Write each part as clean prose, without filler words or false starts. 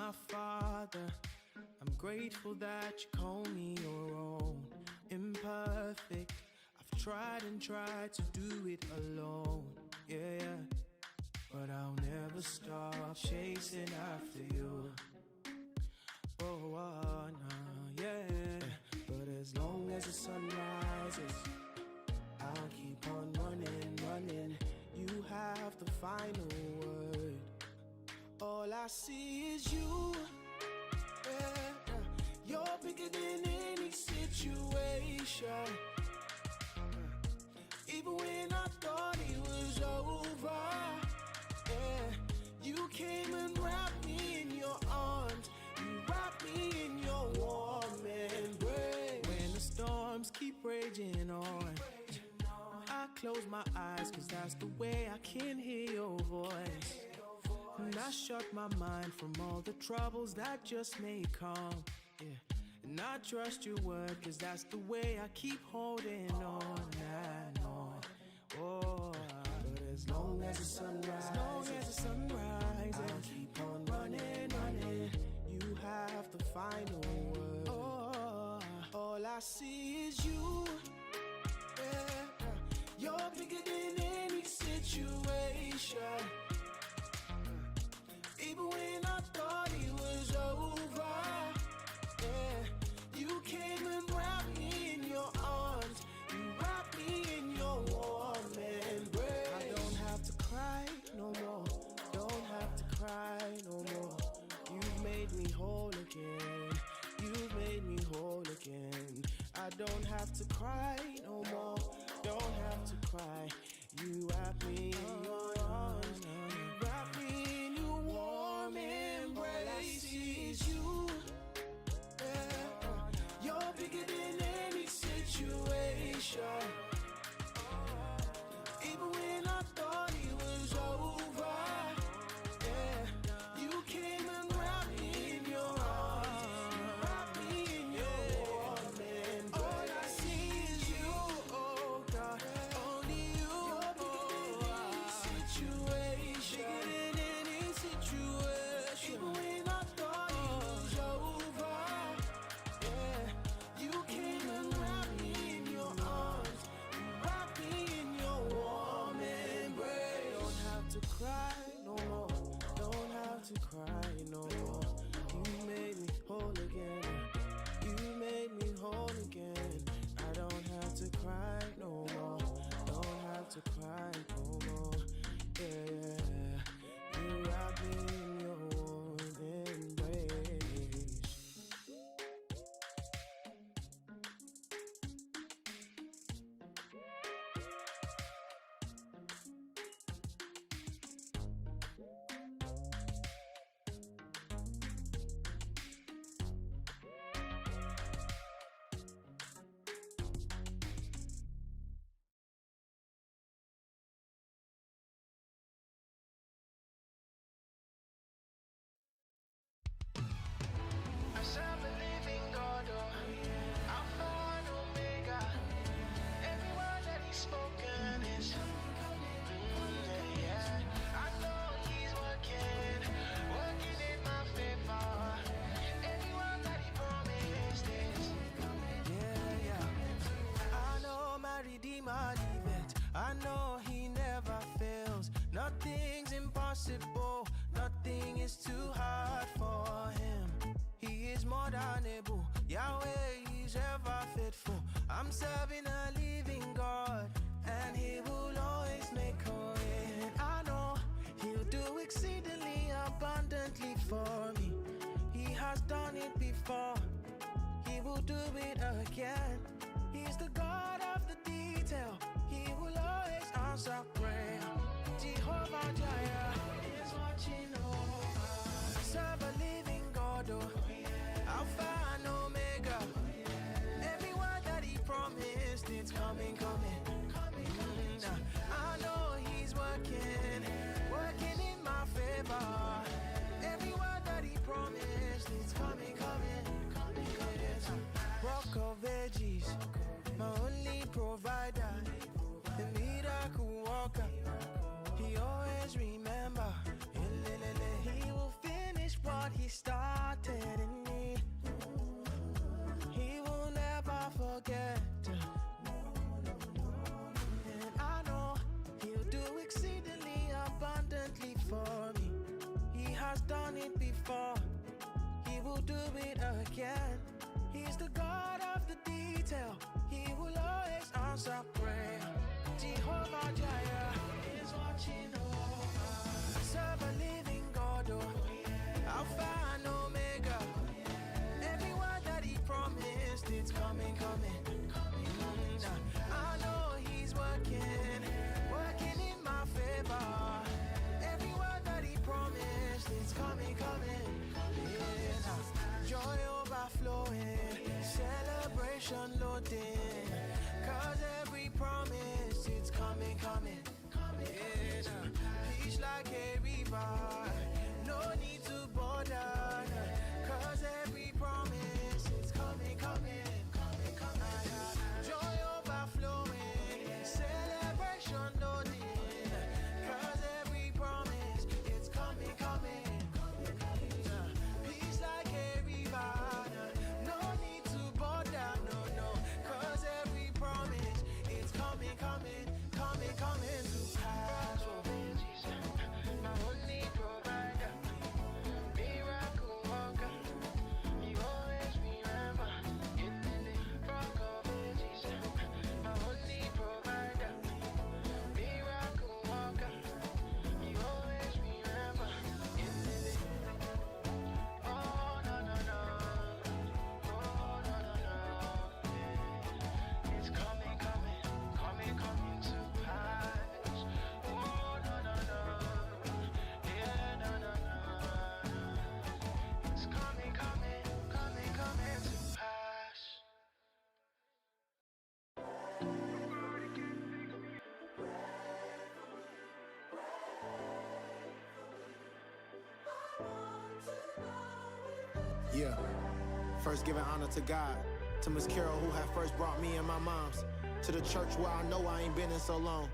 my father. I'm grateful that you call me your own. Imperfect, I've tried and tried to do it alone. Yeah, but I'll never stop chasing after you. Oh, no, yeah. But as long as the sun rises, I'll keep on running, running. You have the final word. All I see is you. Yeah. You're bigger than any situation. Even when I thought it was over, yeah. You came and wrapped me in your arms. You wrapped me in your warm embrace. When the storms keep raging on, I close my eyes, cause that's the way I can hear your voice. And I shut my mind from all the troubles that just may come, yeah. And I trust your word, cause that's the way I keep holding on and on. Oh, but as long as the sun rises, I'll keep on running, running. You have the final word. Oh, all I see is you. Yeah. You're bigger than any situation. Even when I thought it was over, yeah. You came and wrapped me in your arms. You wrapped me in your warm embrace. I don't have to cry no more. Don't have to cry no more. You've made me whole again. You've made me whole again. I don't have to cry no more. Don't have to cry. You wrap me in your arms. You wrap me in your warm embrace. All I see is you. Yeah. You're bigger than any situation. Even when I thought it was over, yeah. You came and wrapped me in your arms. You wrapped me in your warm embrace. All I see is you, oh God, only you. You're bigger than any situation. Bigger than any situation. Even when I thought it was over, yeah. You came and wrapped me in your arms. You wrapped me in your warm embrace. Don't have to cry no more. Don't have to cry no more. You made me whole again. You made me whole again. I don't have to cry no more. Don't have to cry no more. Yeah, you wrap me in your warm embrace. I serve a living God, oh, Alpha and Omega. Every word that He's spoken is, yeah. I know He's working in my favor. Every word that He promised is, Yeah. I know my Redeemer liveth. I know He never fails. Nothing's impossible. Nothing is too hard for Him. He is more than able. Yahweh is ever faithful. I'm serving a living God, and He will always make a way. And I know He'll do exceedingly abundantly for me. He has done it before. He will do it again. He's the God of the detail. He will always answer prayer. Jehovah Jireh is watching over. Serve a living God, oh, Alpha and Omega. Every word that He promised, it's coming, coming. I know He's working in my favor. Every word that He promised, it's coming, coming. Rock of Ages, my only provider, the miracle worker. He always remember. He will finish what He He started in me. He will never forget. And I know he'll do exceedingly abundantly for me. He has done it before. He will do it again. He's the God of the detail. He will always answer prayer. Jehovah Jireh is watching over. I serve a living God, oh, Alpha and Omega. Every word that he promised, it's coming, coming. I know he's working in my favor. Every word that he promised, it's coming, coming. Joy overflowing, celebration loading. Cause every promise, it's coming, coming. Peace like a river, no need to bother. Cause every promise, it's coming, coming. Joy overflowing, celebration loading. Cause every promise, it's coming, coming. Peace like a river, no need to bother, no. Cause every promise, it's coming, coming, coming, coming to pass. My only provider, miracle worker, you always remember. In the rock of ages, my only provider, miracle worker, you always remember. In the oh no, it's coming, coming, coming, coming to pass. Oh no, yeah, no. It's coming, coming, coming, coming to pass. Yeah. First giving honor to God, to Miss Carol who had first brought me and my moms, to the church where I know I ain't been in so long.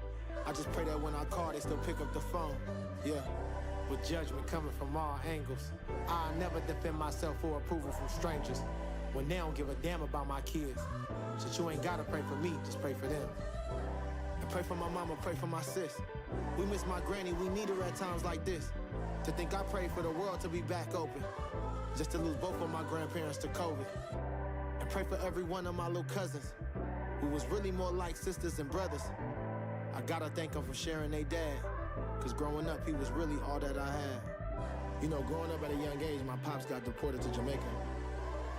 I just pray that when I call, they still pick up the phone. Yeah. With judgment coming from all angles, I'll never defend myself for approval from strangers when they don't give a damn about my kids. Since you ain't gotta pray for me, just pray for them. And pray for my mama, pray for my sis. We miss my granny, we need her at times like this. To think I prayed for the world to be back open, just to lose both of my grandparents to COVID. And pray for every one of my little cousins, who was really more like sisters and brothers. I gotta thank them for sharing their dad, cause growing up, he was really all that I had. You know, growing up at a young age, my pops got deported to Jamaica.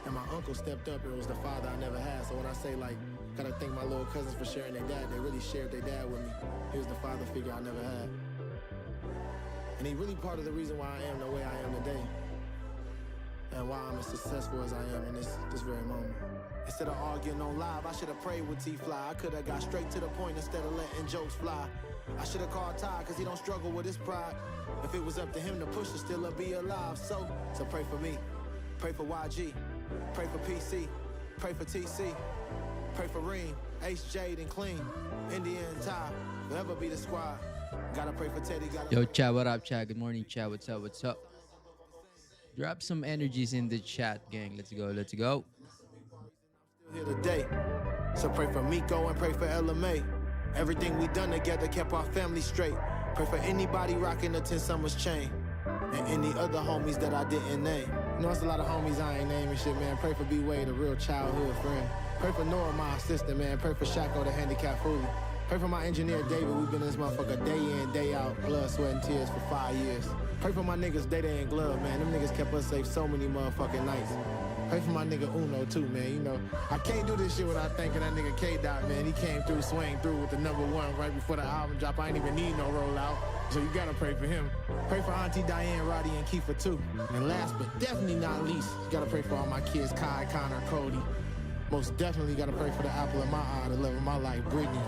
And my uncle stepped up and was the father I never had. So when I say, like, gotta thank my little cousins for sharing their dad, they really shared their dad with me. He was the father figure I never had. And he really part of the reason why I am the way I am today. And why I'm as successful as I am in this very moment. Instead of arguing on live, I should have prayed with T-Fly. I could have got straight to the point instead of letting jokes fly. I should have called Ty, cause he don't struggle with his pride. If it was up to him to push it, still be alive. So pray for me, pray for YG, pray for PC, pray for TC, pray for Reem, Ace, Jade, and Clean, India and Ty, forever be the squad. Gotta pray for Teddy, Yo, chat, what up, chat? Good morning, chat. What's up? Drop some energies in the chat, gang. Let's go. Still here today. So pray for Miko and pray for LMA. Everything we done together kept our family straight. Pray for anybody rocking the 10 Summers chain. And any other homies that I didn't name. You know, it's a lot of homies I ain't naming shit, man. Pray for B-Wade, a real childhood friend. Pray for Nora, my assistant, man. Pray for Shako, the handicapped foolie. Pray for my engineer, David. We've been in this motherfucker day in, day out. Blood, sweat, and tears for 5 years. Pray for my niggas, Day and Glove, man. Them niggas kept us safe so many motherfucking nights. Pray for my nigga Uno, too, man. You know, I can't do this shit without thanking that nigga K-Dot, man. He came through, swang through with the #1 right before the album drop. I ain't even need no rollout. So you gotta pray for him. Pray for Auntie Diane, Roddy, and Kiefer, too. And last but definitely not least, you gotta pray for all my kids, Kai, Connor, Cody. Most definitely gotta pray for the apple of my eye, the love of my life, Brittany.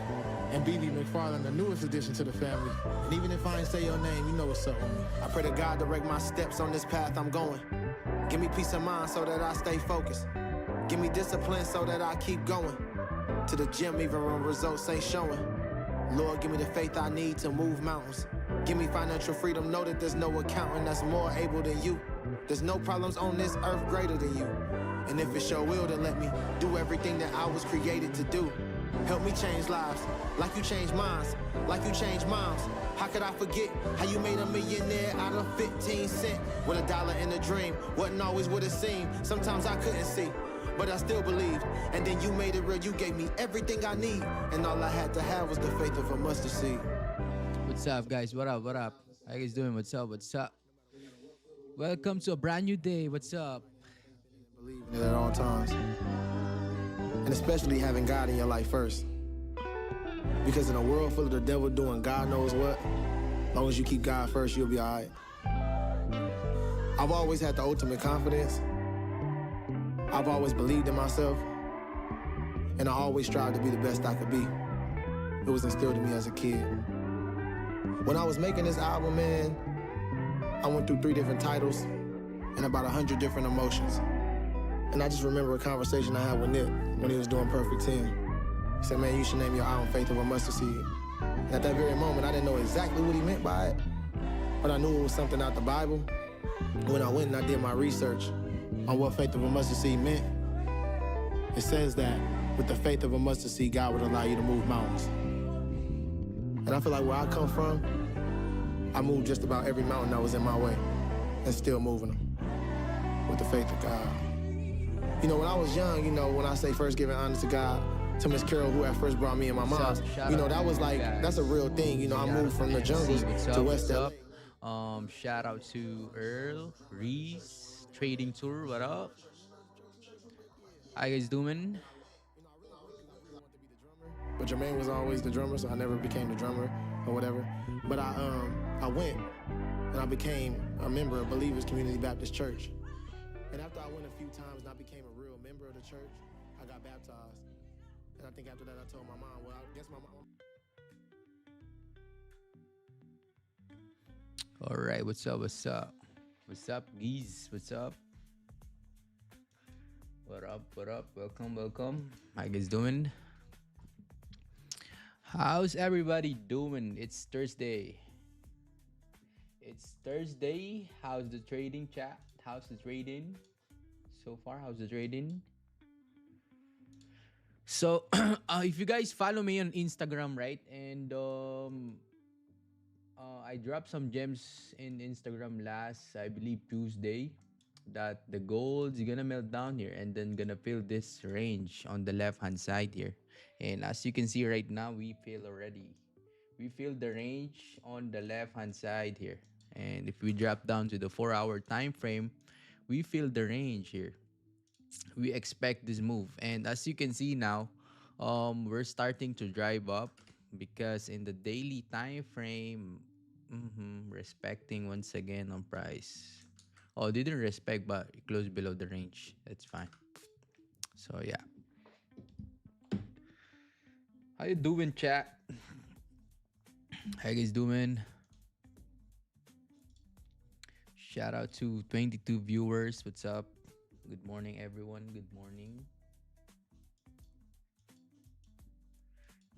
And BB McFarland, the newest addition to the family. And even if I ain't say your name, you know what's up with me. I pray to God direct my steps on this path I'm going. Give me peace of mind so that I stay focused. Give me discipline so that I keep going. To the gym even when results ain't showing. Lord, give me the faith I need to move mountains. Give me financial freedom, know that there's no accountant that's more able than you. There's no problems on this earth greater than you. And if it's your will, then let me do everything that I was created to do. Help me change lives, like you changed minds, like you changed moms. How could I forget how you made a millionaire out of 15 cents? With $1 in a dream, wasn't always what it seemed. Sometimes I couldn't see, but I still believed. And then you made it real, you gave me everything I need. And all I had to have was the faith of a mustard seed. What's up, guys? What up? What up? How you guys doing? What's up? What's up? Welcome to a brand new day. What's up? Believe in it at all times. And especially having God in your life first. Because in a world full of the devil doing God knows what, as long as you keep God first, you'll be all right. I've always had the ultimate confidence. I've always believed in myself. And I always strived to be the best I could be. It was instilled in me as a kid. When I was making this album, man, I went through 3 different titles and about 100 different emotions. And I just remember a conversation I had with Nip when he was doing Perfect 10. He said, man, you should name your album Faith of a Mustard Seed. And at that very moment, I didn't know exactly what he meant by it, but I knew it was something out the Bible. When I went and I did my research on what Faith of a Mustard Seed meant, it says that with the faith of a mustard seed, God would allow you to move mountains. And I feel like where I come from, I moved just about every mountain that was in my way and still moving them with the faith of God. You know, when I was young, you know, when I say first giving honor to God, to Miss Carol, who had first brought me and my mom, you know, that was like, that's a real thing. You know, I moved from the jungles to West LA. Shout out to Earl, Reese, Trading Tour, what up? How you guys doing? But Jermaine was always the drummer, so I never became the drummer or whatever. But I went and I became a member of Believers Community Baptist Church. And after I went a few times and I became a real member of the church, I got baptized. And I think after that I told my mom, well, I guess my mom... All right, what's up? What's up? What's up, geez? What's up? What up? What up? Welcome, welcome. How you guys doing? How's everybody doing? It's Thursday. It's Thursday. How's the trading chat? How's the trading? So far, how's the trading? So, if you guys follow me on Instagram, right? And I dropped some gems in Instagram last, I believe, Tuesday, that the gold's gonna melt down here and then gonna fill this range on the left hand side here. And as you can see right now, we feel the range on the left hand side here. And if we drop down to the 4-hour time frame, we feel the range here. We expect this move. And as you can see now, we're starting to drive up because in the daily time frame, respecting once again on price. Oh, didn't respect, but it closed below the range. That's fine. So yeah. How you doing, chat? How you guys doing? Shout out to 22 viewers. What's up? Good morning, everyone. Good morning.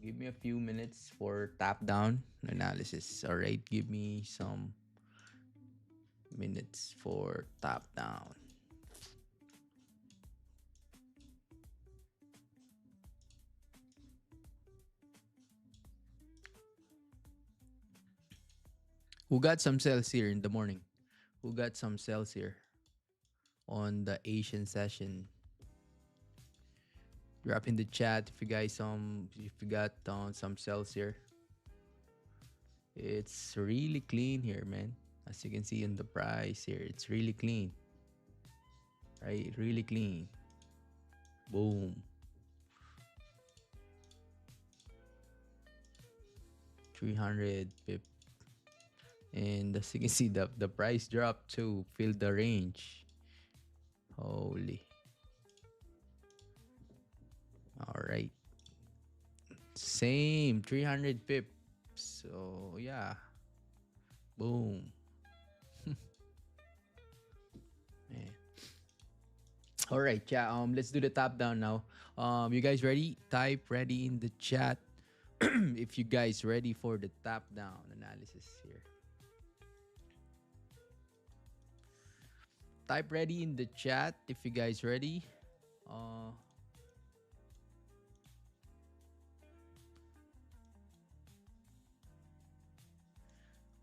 Give me a few minutes for top down analysis. All right, give me some minutes for top down. Who got some sales here in the morning? Who got some sales here on the Asian session? Drop in the chat if you guys if you got some sales here. It's really clean here, man. As you can see in the price here, it's really clean. Right? Really clean. Boom. 300 pip. And as you can see, the price dropped to fill the range. Holy. All right. Same 300 pips. So yeah. Boom. Man. All right, chat. Let's do the top down now. You guys ready? Type ready in the chat if you guys ready for the top down analysis here. Type ready in the chat if you guys ready. Uh,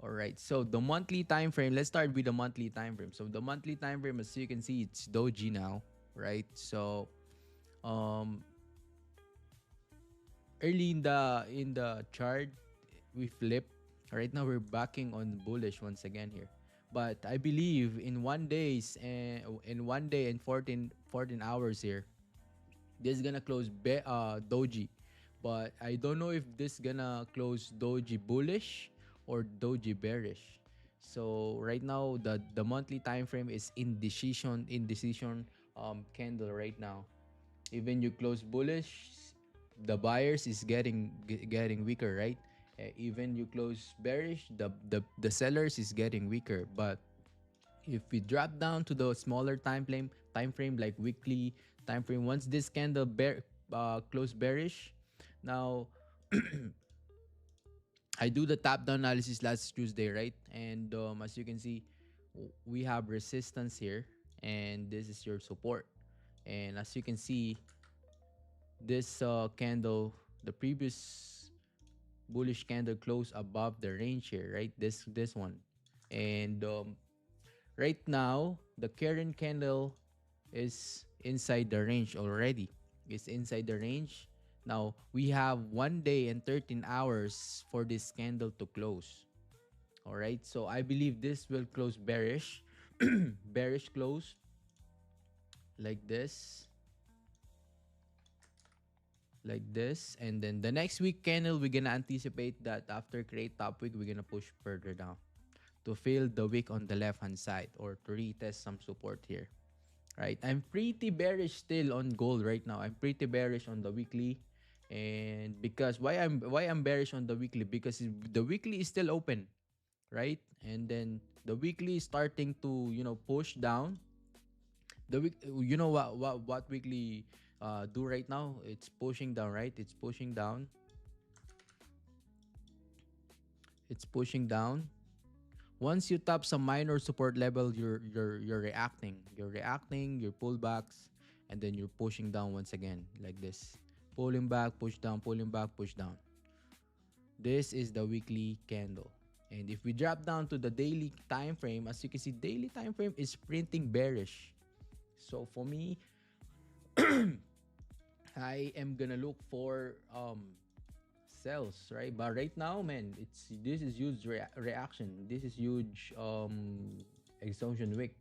all right. So the monthly time frame. Let's start with the monthly time frame. So the monthly time frame, as you can see, it's doji now, right? So um, early in the chart, we flip. Right now we're backing on bullish once again here. But I believe in 1 days and in 1 day and 14 hours here, this is gonna close doji. But I don't know if this gonna close doji bullish or doji bearish. So right now the monthly time frame is indecision candle right now. Even you close bullish, the buyers is getting weaker, right? Even you close bearish, the sellers is getting weaker. But if we drop down to the smaller time frame like weekly time frame, once this candle close bearish, now I do the top down analysis last Tuesday, right? And as you can see, we have resistance here, and this is your support. And as you can see, this candle, the previous bullish candle closed above the range here, right? This one, and right now the current candle is inside the range already. It's inside the range. Now we have 1 day and 13 hours for this candle to close. All right, so I believe this will close bearish, bearish close like this, and then the next week candle we're gonna anticipate that after create top wick we're gonna push further down to fill the wick on the left hand side or to retest some support here. Right, I'm pretty bearish still on gold right now. I'm pretty bearish on the weekly. And because why I'm bearish on the weekly, because the weekly is still open, right? And then the weekly is starting to push down. The week, what weekly do right now? It's pushing down, right? It's pushing down. It's pushing down. Once you tap some minor support level, you're reacting. You're reacting, your pullbacks, and then you're pushing down once again like this. Pulling back, push down, pulling back, push down. This is the weekly candle. And if we drop down to the daily time frame, as you can see, daily time frame is printing bearish. So for me, I am gonna look for sells, right? But right now, man, this is huge reaction. This is huge exhaustion wick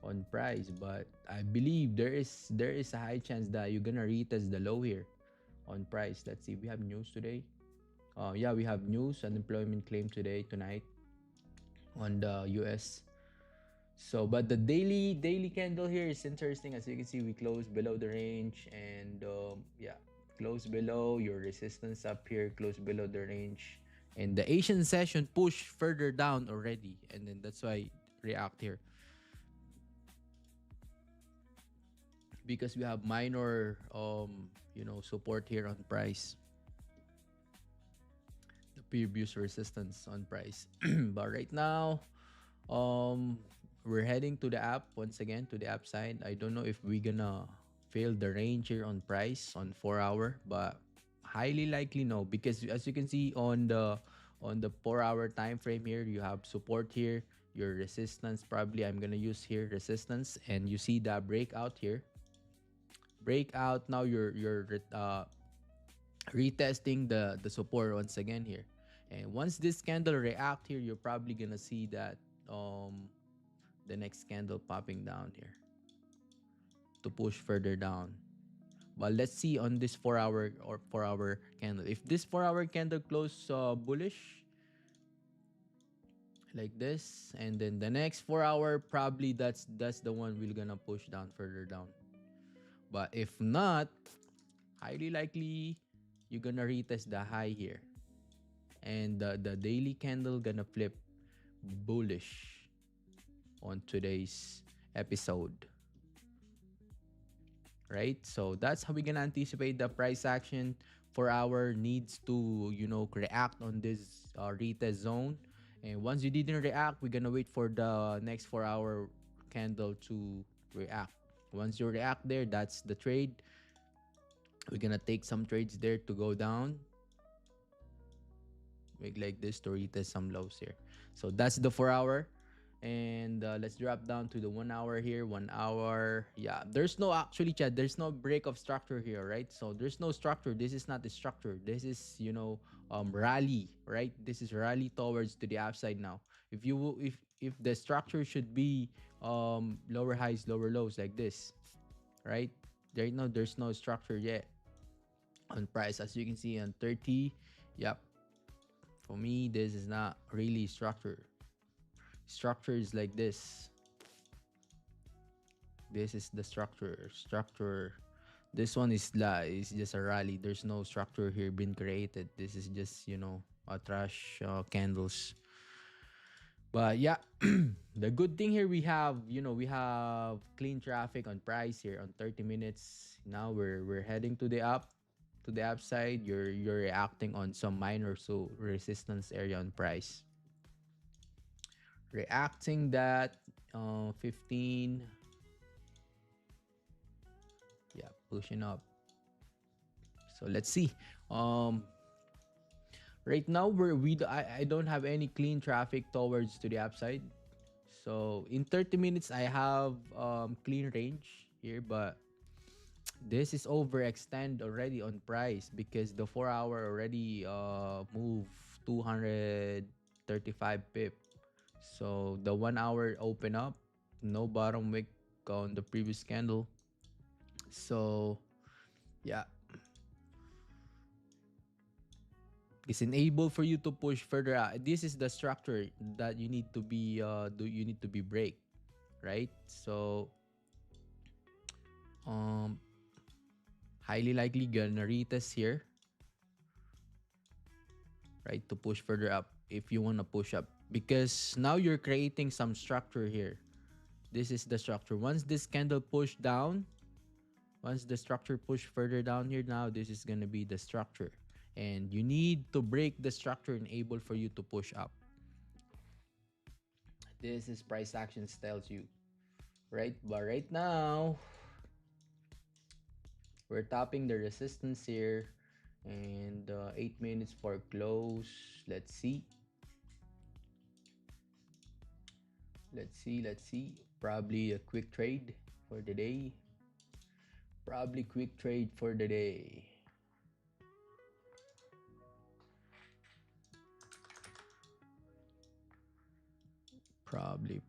on price. But I believe there is a high chance that you're gonna retest the low here on price. Let's see. We have news today. Yeah, we have news unemployment claim tonight on the US. So, but the daily candle here is interesting. As you can see, we closed below the range, and yeah, close below your resistance up here, close below the range, and the Asian session push further down already, and then that's why react here, because we have minor support here on price, the previous resistance on price. But right now we're heading to the app once again, to the app side. I don't know if we're gonna fail the range here on price on 4 hour, but highly likely no, because as you can see on the 4 hour time frame here, you have support here, your resistance. Probably I'm gonna use here resistance, and you see the breakout here. Breakout, now you're retesting the support once again here. And once this candle react here, you're probably gonna see that the next candle popping down here to push further down. But let's see on this 4 hour candle. If this 4 hour candle close bullish like this, and then the next 4 hour, probably that's the one we're gonna push down further down. But if not, highly likely you're gonna retest the high here, and the daily candle gonna flip bullish on today's episode, right? So that's how we're gonna anticipate the price action. 4 hour needs to react on this retest zone, and once you didn't react, we're gonna wait for the next 4 hour candle to react. Once you react there, that's the trade. We're gonna take some trades there to go down, make like this to retest some lows here. So that's the 4 hour. And let's drop down to the 1 hour here. 1 hour, yeah, there's no, actually, Chad, there's no break of structure here, right? So there's no structure. This is not the structure. This is, rally, right? This is rally towards to the upside now. If the structure should be lower highs, lower lows, like this, right? Right now there's no structure yet on price. As you can see on 30, yep, for me this is not really structure. Structure is like this. This is the structure. This one is just a rally. There's no structure here been created. This is just, a trash candles. But yeah, the good thing here, we have clean traffic on price here on 30 minutes. Now we're heading to the upside. You're reacting on some minor resistance area on price. Reacting that 15. Yeah, pushing up. So let's see. Right now I don't have any clean traffic towards to the upside. So in 30 minutes I have clean range here, but this is overextend already on price because the 4 hour already moved 235 pip. So the 1 hour open up, no bottom wick on the previous candle. So yeah, it's enabled for you to push further out. This is the structure that you need to be break, right? So highly likely gonna retest here, right, to push further up if you want to push up, because now you're creating some structure here. This is the structure. Once this candle push down, once the structure push further down here, now this is gonna be the structure, and you need to break the structure and able for you to push up. This is price actions tells you, right? But right now we're topping the resistance here, and 8 minutes for close. Let's see. Probably a quick trade for the day. Probably quick trade for the day. Probably.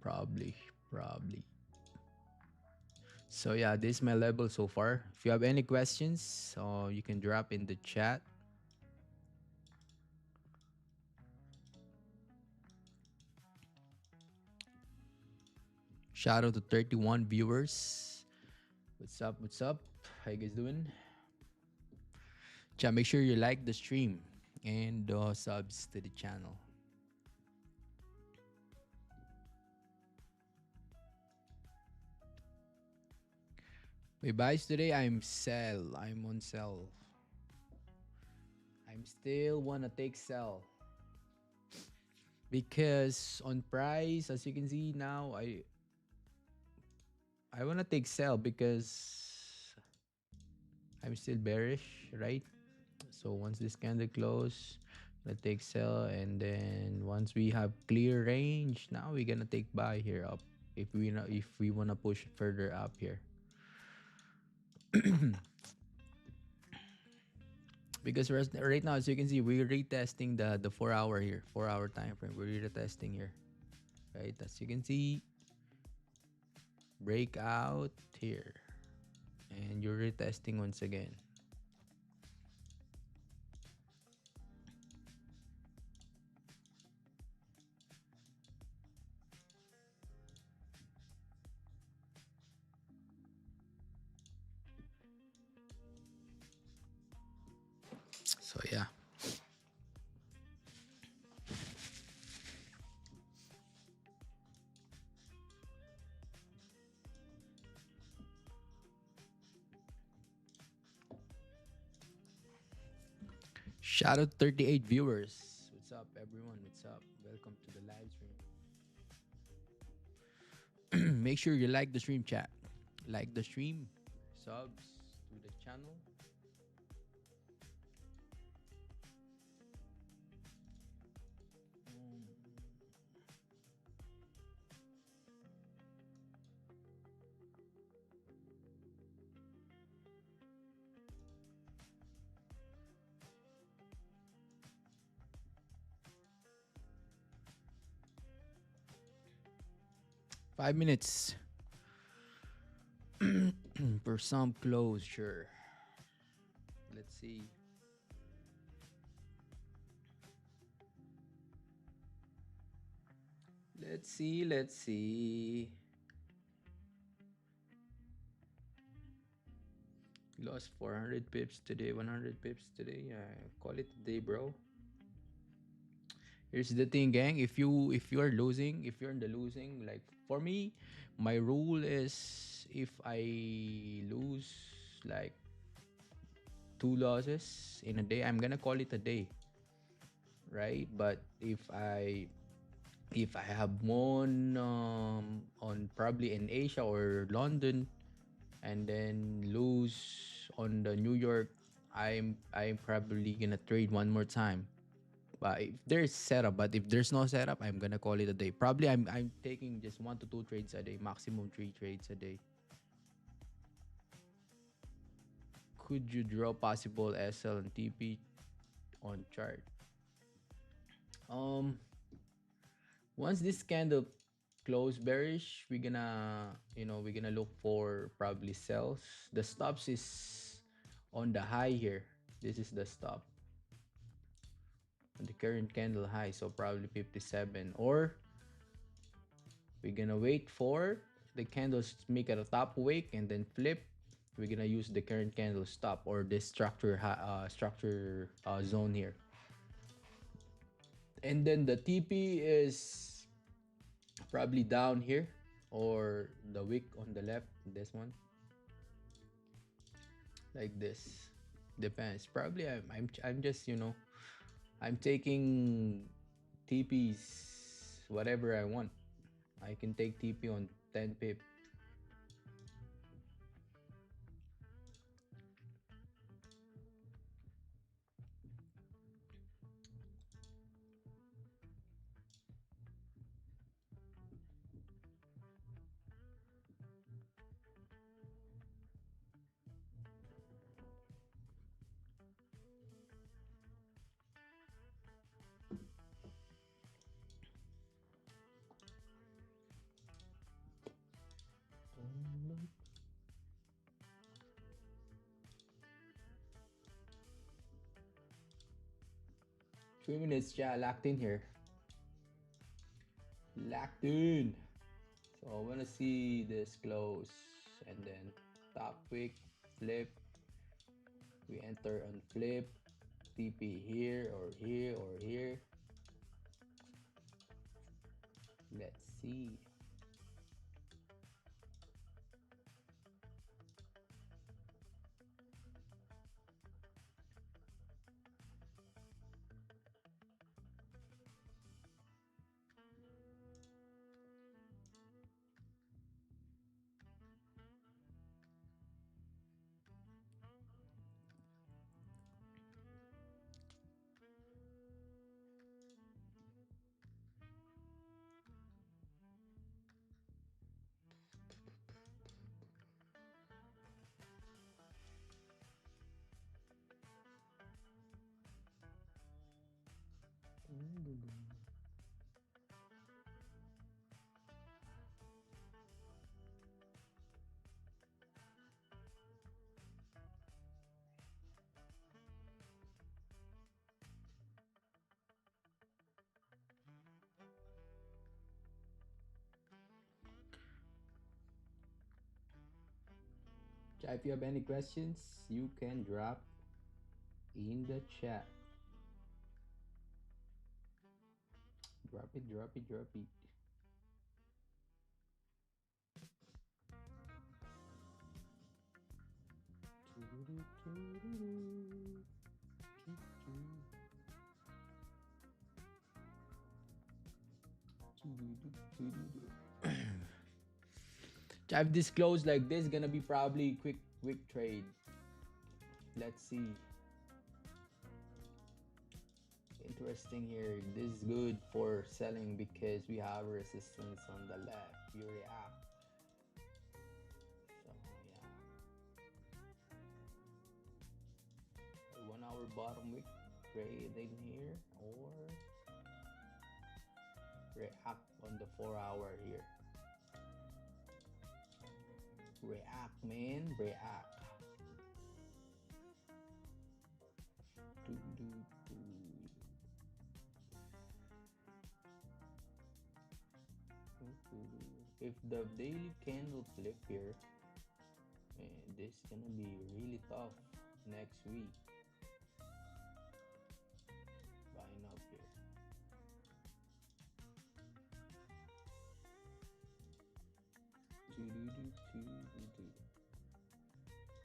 So yeah, this is my level so far. If you have any questions, you can drop in the chat. Shout out to 31 viewers. What's up? How you guys doing? Chat, make sure you like the stream and subs to the channel. My buys today, I'm on sell. I'm still wanna take sell. Because on price, as you can see now, I wanna take sell because I'm still bearish, right? So once this candle close, gonna take sell, and then once we have clear range, now we're gonna take buy here up if we wanna push further up here. Because right now, as you can see, we're retesting the 4 hour here, 4 hour time frame. We're retesting here, right? As you can see, breakout here, and you're retesting once again. So yeah. Shout out 38 viewers. What's up, everyone? What's up? Welcome to the live stream. Make sure you like the stream, chat. Like the stream, subs to the channel. 5 minutes for some closure. Let's see. Let's see. Let's see. Lost 400 pips today, 100 pips today. Call it a day, bro. Here's the thing, gang. If you are losing, if you're in the losing, like for me, my rule is if I lose like 2 losses in a day, I'm gonna call it a day, right? But if I have won on probably in Asia or London, and then lose on the New York, I'm probably gonna trade one more time. But if there's setup, but if there's no setup, I'm gonna call it a day. Probably I'm taking just 1 to 2 trades a day, maximum 3 trades a day. Could you draw possible SL and TP on chart? Once this candle close bearish, we're gonna look for probably sells. The stops is on the high here. This is the stop on the current candle high, so probably 57, or we're gonna wait for the candles to make a top wick and then flip. We're gonna use the current candle stop or this structure zone here, and then the TP is probably down here, or the wick on the left, this one, like this. Depends. Probably I'm just I'm taking TPs whatever I want. I can take TP on 10 pip. Three minutes, yeah, locked in here. Locked in. So I wanna see this close, and then top wick, flip. We enter on flip, TP here or here or here. Let's see. If you have any questions, you can drop in the chat. Drop it, drop it, drop it. I've disclosed like this gonna be probably quick trade. Let's see. Interesting here. This is good for selling because we have resistance on the left. You react. So yeah. 1 hour bottom wick trade in here or react on the 4 hour here. React, man, react. If the daily candle flip here, man, this is gonna be really tough next week. Buying up here.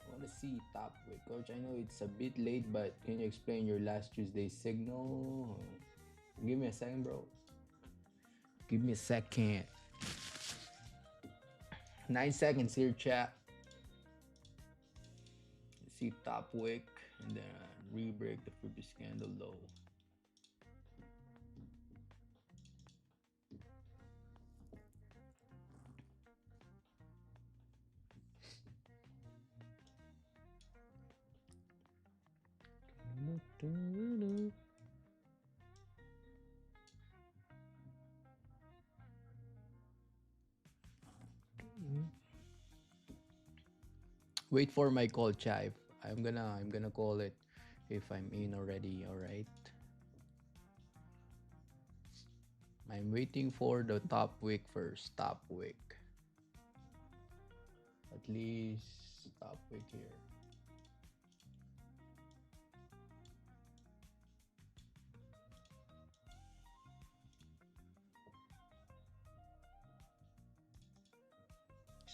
I want to see top wick. Coach, I know it's a bit late, but can you explain your last Tuesday signal? Give me a second, bro. Give me a second. 9 seconds here, chat. See top wick and then re-break the previous candle low. Wait for my call, Chive. I'm gonna call it if I'm in already. All right. I'm waiting for the top wick first. Top wick. At least top wick here.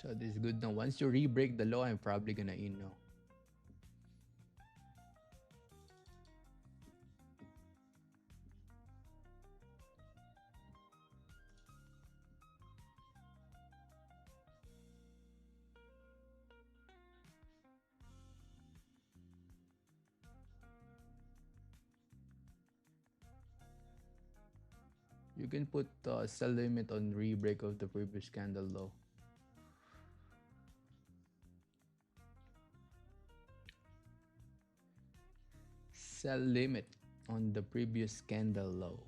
So this is good now. Once you re-break the low, I'm probably gonna in now. You can put sell limit on re-break of the previous candle low. Sell limit on the previous candle low.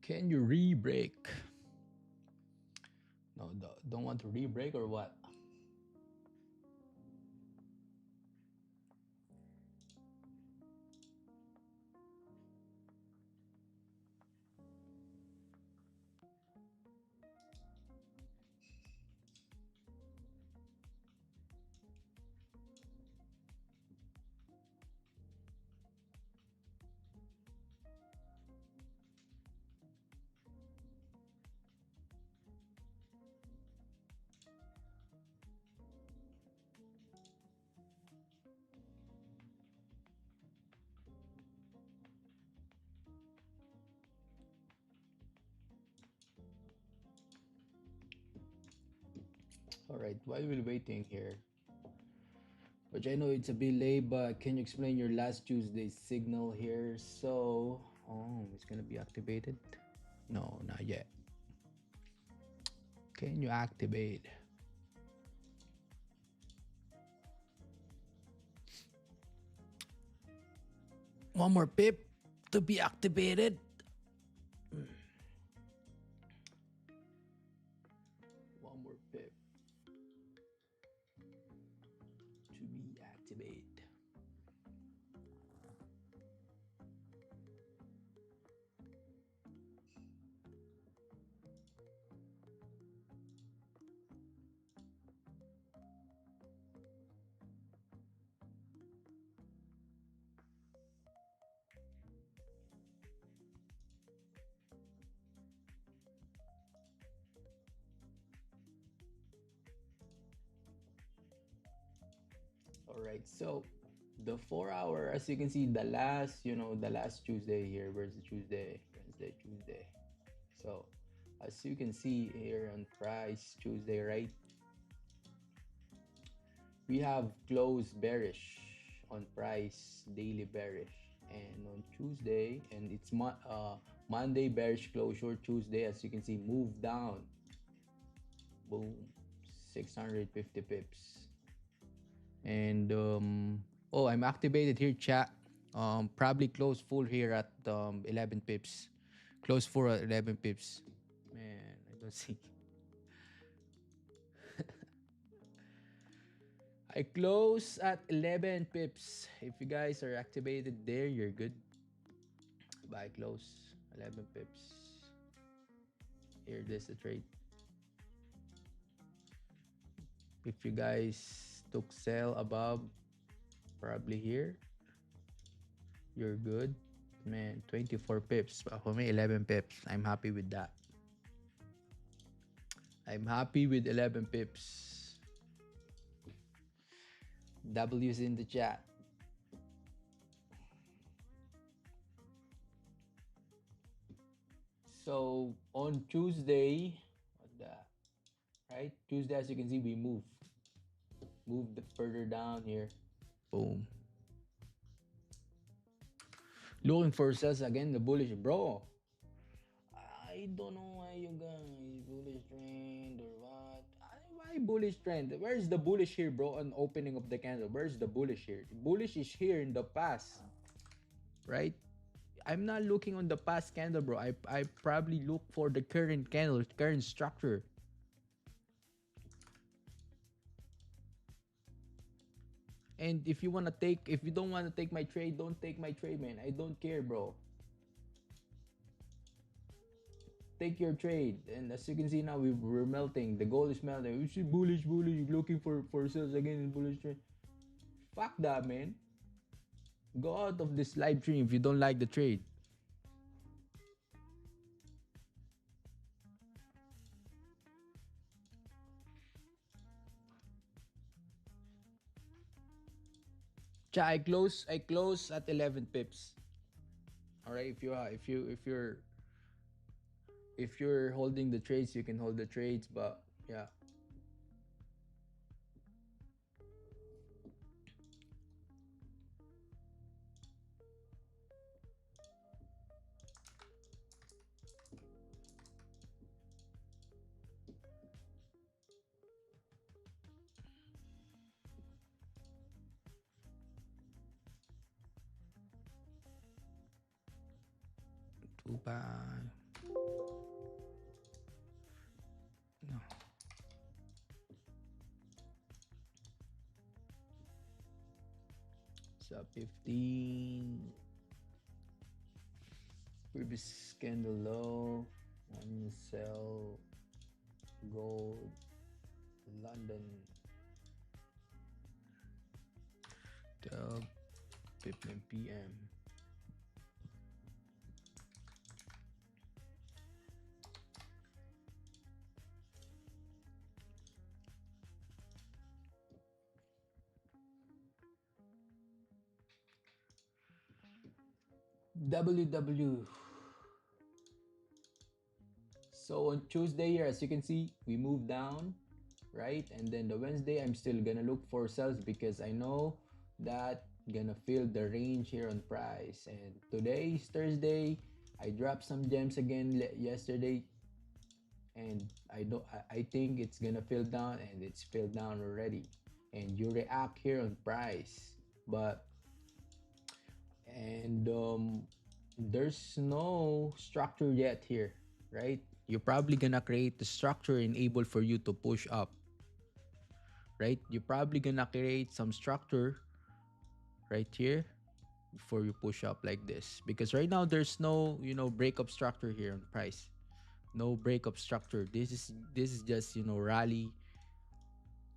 Can you re-break? No, don't want to re-break or what? All right, while we're waiting here, which I know it's a bit late, but can you explain your last Tuesday signal here? So, it's gonna be activated? No, not yet. Can you activate? One more pip. to be activated. One more pip to be activated. All right, so the 4 hour, as you can see, the last, the last Tuesday here. Where's the Tuesday? Wednesday, Tuesday. So, as you can see here on price Tuesday, right? We have close bearish on price, daily bearish, and on Tuesday, and it's Monday bearish closure. Tuesday, as you can see, move down. Boom, 650 pips. And oh, I'm activated here, chat. Probably close full here at 11 pips. Close full at 11 pips. Man, I don't see. I close at 11 pips. If you guys are activated there, you're good. Buy close 11 pips. Here, there's the trade. If you guys took sell above, probably here, you're good. Man, 24 pips. For me, 11 pips. I'm happy with that. I'm happy with 11 pips. W's in the chat. So on Tuesday, what the, right? Tuesday, as you can see, we moved further down here. Boom. Looking for sales again, the bullish, bro. I don't know why you guys bullish trend or what. Why bullish trend? Where's the bullish here, bro? On opening of the candle, where's the bullish here? Bullish is here in the past, right? I'm not looking on the past candle, bro. I probably look for the current candle, current structure. And if you don't want to take my trade, don't take my trade, man. I don't care, bro. Take your trade. And as you can see now, we're melting. The gold is melting. We see bullish. Looking for sales again in bullish trade. Fuck that, man. Go out of this live stream if you don't like the trade. I close at 11 pips. All right, if you're holding the trades, you can hold the trades, but yeah. No. So 15. Previous candle low. One sell. Gold. London. 12. 15 p.m. WW. So on Tuesday here, as you can see, we moved down, right? And then the Wednesday, I'm still gonna look for sales because I know that gonna fill the range here on price. And today is Thursday. I dropped some gems again yesterday, and I think it's gonna fill down, and it's filled down already. And you react here on price, but there's no structure yet here, right? You're probably gonna create the structure enable for you to push up, right? You're probably gonna create some structure right here before you push up like this, because right now there's no, breakup structure here on price. No breakup structure. This is just, rally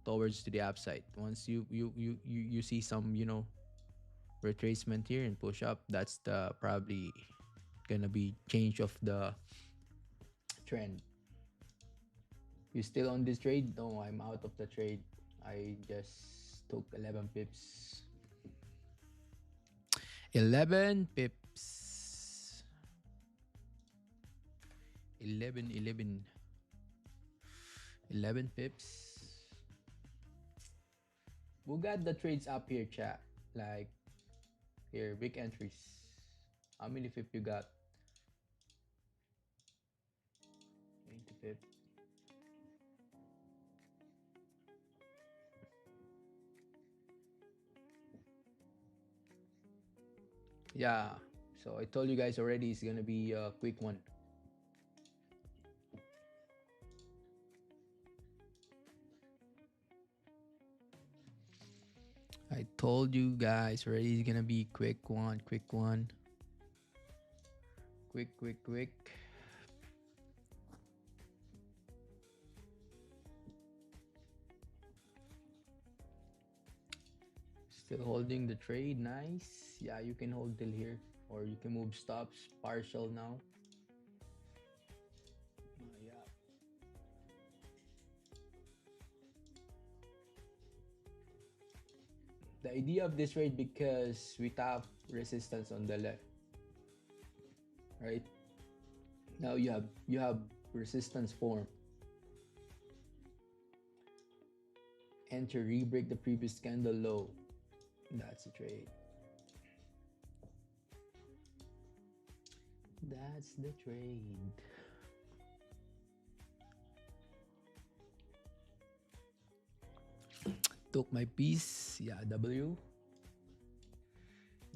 towards to the upside. Once you see some, retracement here and push up, that's the probably gonna be change of the trend. You still on this trade? No, I'm out of the trade. I just took 11 pips. 11 pips. 11, 11. 11 pips. We got the trades up here, chat. Like, here, big entries. How many pip you got? 20 pip. Yeah. So I told you guys already it's gonna be a quick one. I told you guys already it's gonna be quick one, quick one. Quick, quick, quick. Still holding the trade, nice. Yeah, you can hold till here, or you can move stops partial now. Yeah. The idea of this trade, because we tap resistance on the left, right? Now you have resistance form. Enter, re-break the previous candle low. That's a trade. That's the trade. Took my piece. Yeah, W.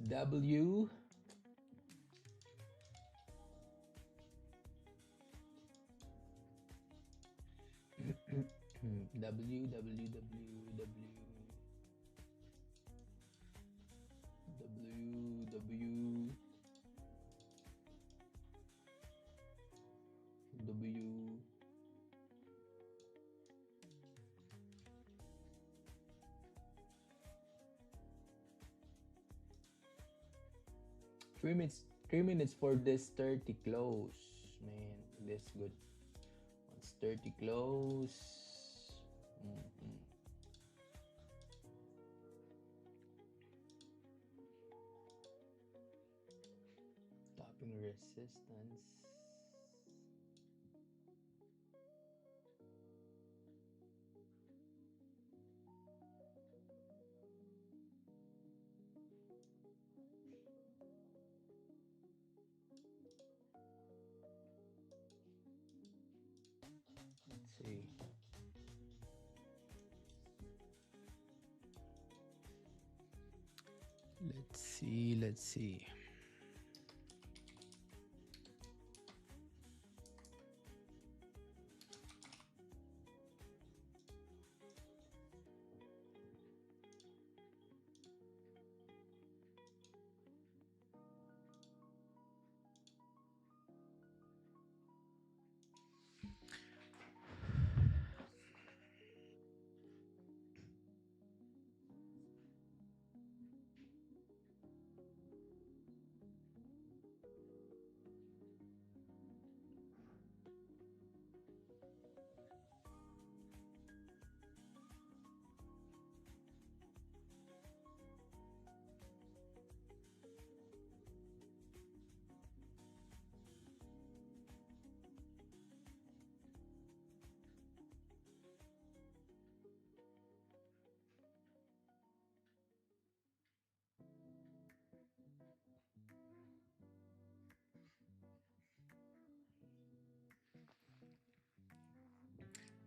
W. W, W, W, W. W, W. W. 3 minutes. 3 minutes for this 30 close. Man, this good. Once 30 close. Mm-hmm. Topping resistance. Let's see. Let's see. Let's see.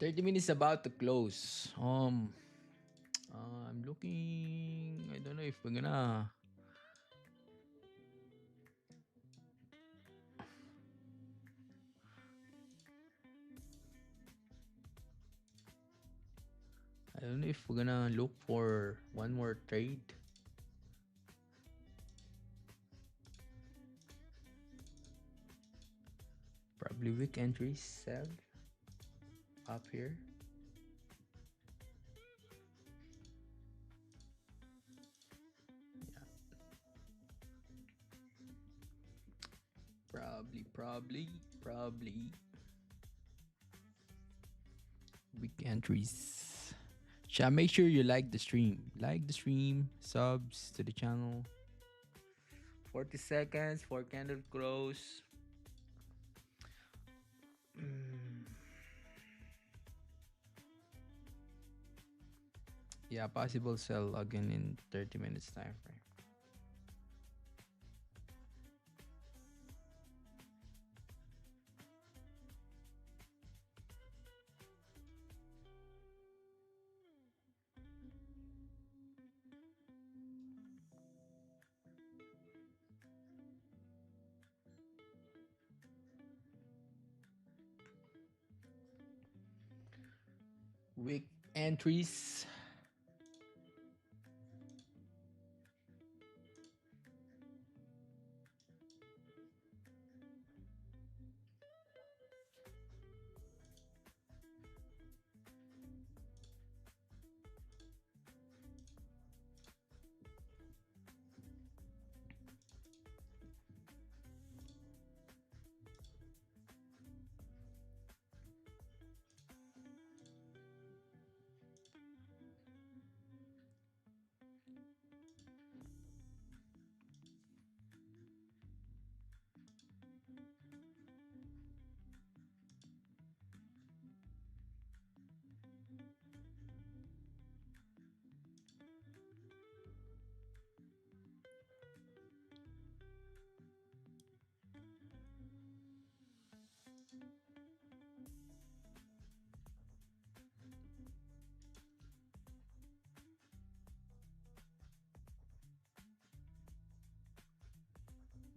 $30 about to close. I'm looking. I don't know if we're gonna. don't know if we're gonna look for one more trade. Probably weak entries sell up here. Yeah. Probably weak entries. Make sure you like the stream. Like the stream, subs to the channel. 40 seconds for candle close. Yeah, possible sell again in 30 minutes time frame. Weak entries.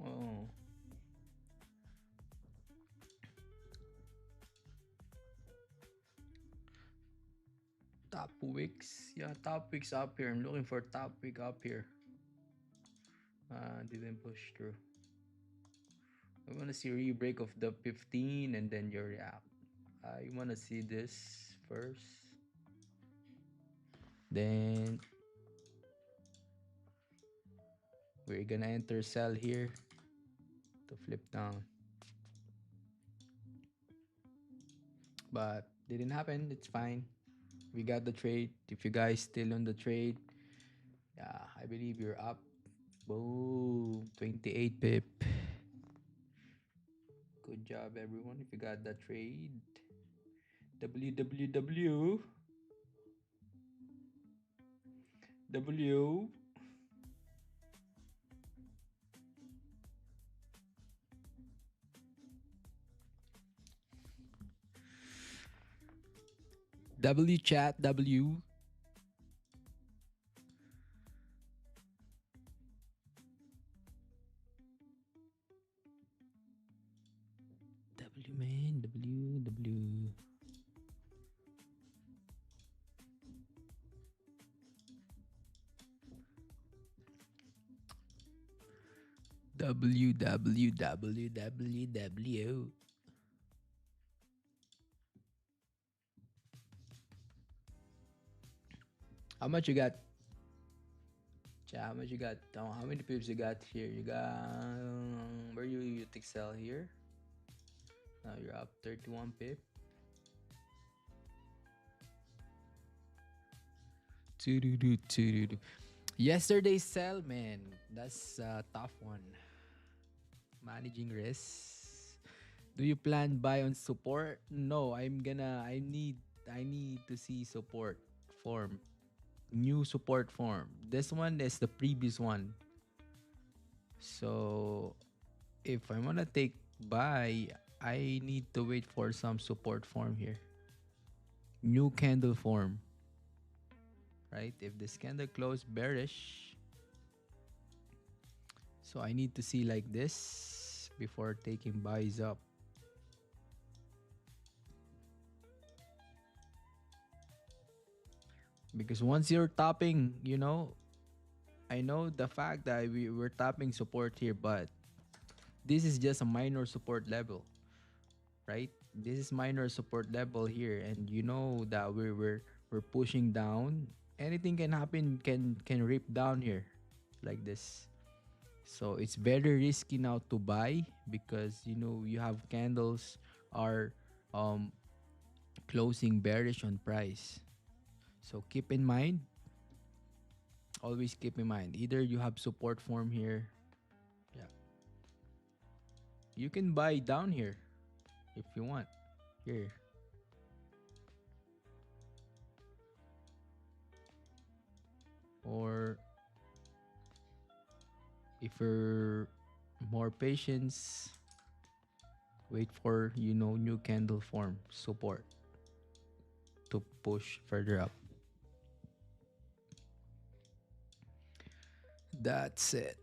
Oh. Top wicks. Yeah, top wicks up here. I'm looking for top wick up here. Didn't push through. I want to see re-break of the 15 and then your react. I want to see this first. Then we're gonna enter sell here to flip down. But didn't happen. It's fine. We got the trade. If you guys still on the trade, yeah, I believe you're up. Boom, 28 pip. Good job, everyone. If you got that trade, www. W. W chat W. W man, W. W. How much you got? How much you got? How many pips you got here? You got where you take sell here? Now you're up 31 pip. Yesterday's sell, man. That's a tough one. Managing risks. Do you plan buy on support? No, I need to see support form. New support form. This one is the previous one. So if I wanna take buy, I need to wait for some support form here. New candle form. Right? If this candle closed bearish, so I need to see like this before taking buys up. Because once you're topping, I know the fact that we're tapping support here, but this is just a minor support level, right? This is minor support level here, and you know that we're pushing down. Anything can happen, can rip down here like this. So it's very risky now to buy because you have candles are um closing bearish on price. So keep in mind, always keep in mind, either you have support form here, yeah, you can buy down here if you want here, or if you're more patience, wait for new candle form support to push further up. That's it.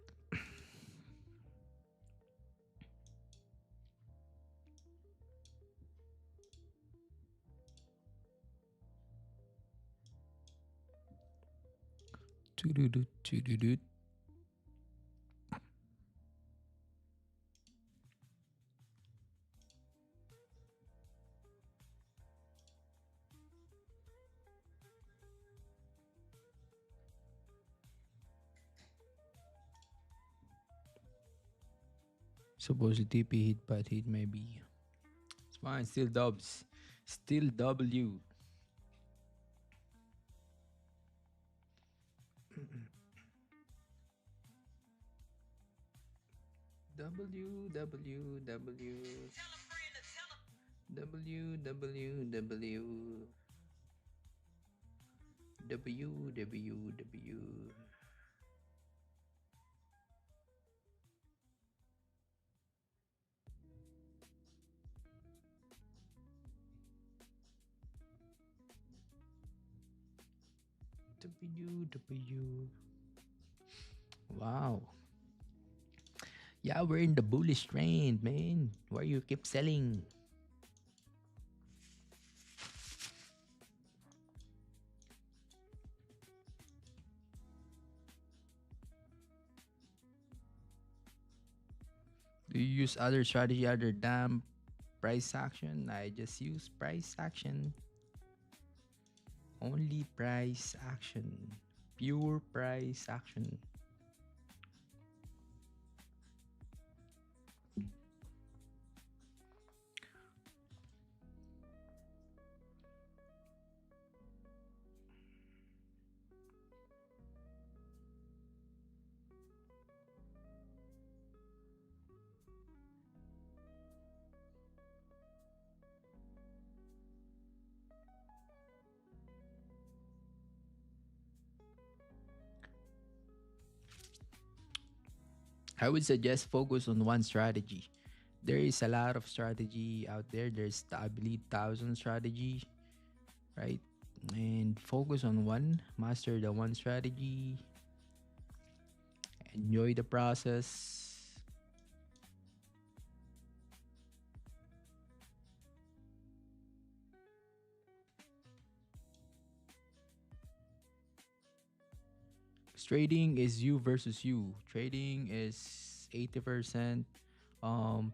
Doo-doo-doo, doo-doo-doo. Supposedly TP hit, but hit maybe. It's fine. Still dubs. Still W. W W W W W W W W W. W W. Wow. Yeah, we're in the bullish trend, man. Why you keep selling? Do you use other strategy other than price action? I just use price action. Only price action. Pure price action. I would suggest focus on one strategy. There is a lot of strategy out there. There's, I believe, thousand strategy, right? And focus on one, master the one strategy, enjoy the process. Trading is you versus you. Trading is 80%, um,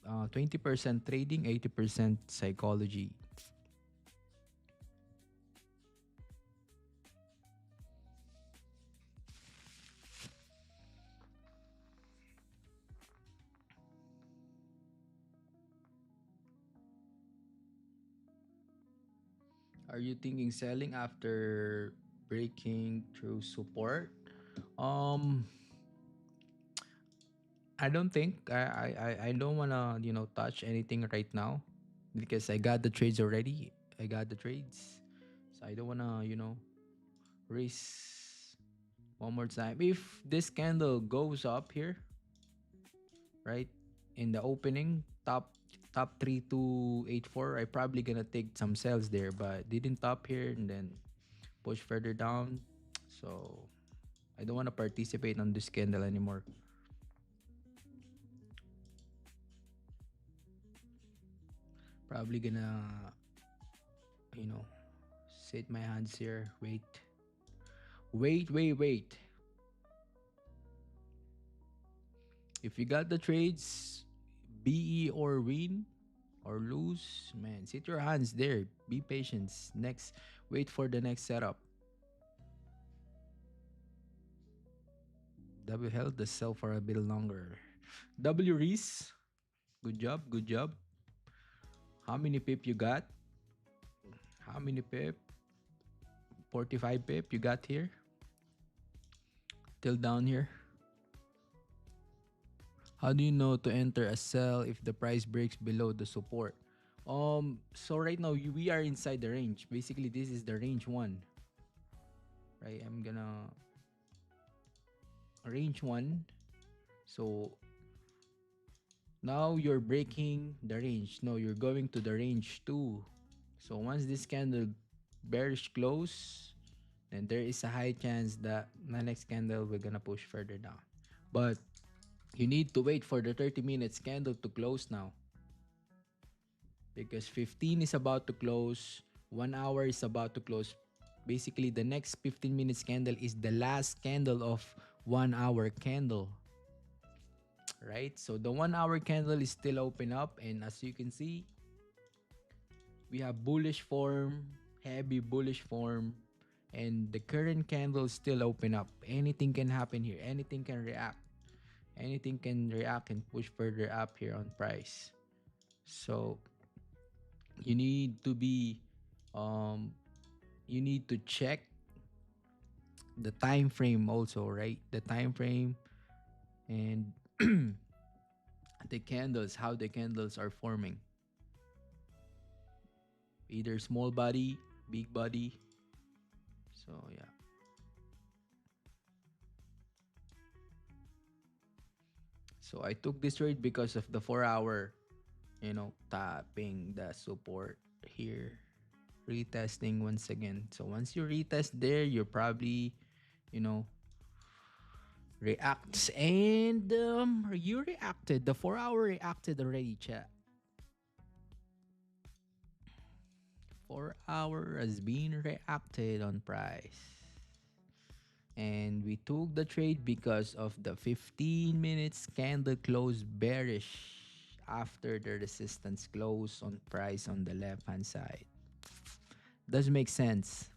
20% trading, 80% psychology. Are you thinking selling after breaking through support? Um, I don't think I don't wanna touch anything right now because I got the trades already. I got the trades, so I don't wanna raise one more time. If this candle goes up here, right, in the opening top 3284, I probably gonna take some sales there, but didn't top here and then push further down. So I don't want to participate on this candle anymore. Probably gonna you know Set my hands here. Wait. Wait. If you got the trades, BE or win or lose, man, sit your hands there. Be patient. Next, wait for the next setup. W held the sell for a bit longer. W Reese, good job. How many pip you got? How many pip? 45 pip you got here? Till down here. How do you know to enter a sell if the price breaks below the support? So right now we are inside the range. Basically, this is the range one. Right? I'm gonna range one. So now you're breaking the range. No, you're going to the range two. So once this candle bearish close, then there is a high chance that the next candle we're gonna push further down. But you need to wait for the 30 minutes candle to close now. Because 15 is about to close, 1 hour is about to close. Basically, the next 15 minutes candle is the last candle of 1 hour candle. Right? So the 1 hour candle is still open up, and as you can see, we have bullish form, heavy bullish form, and the current candle is still open up. Anything can happen here. Anything can react. Anything can react and push further up here on price. So you need to be you need to check the time frame also, right? The time frame and the candles, how the candles are forming. Either small body, big body. So yeah. So I took this trade because of the 4 hour, tapping the support here, retesting once again. So once you retest there, you're probably, reacts, and you reacted. The 4 hour reacted already, chat. 4 hour has been reacted on price. And we took the trade because of the 15 minutes candle close bearish after the resistance close on price on the left hand side. Does make sense.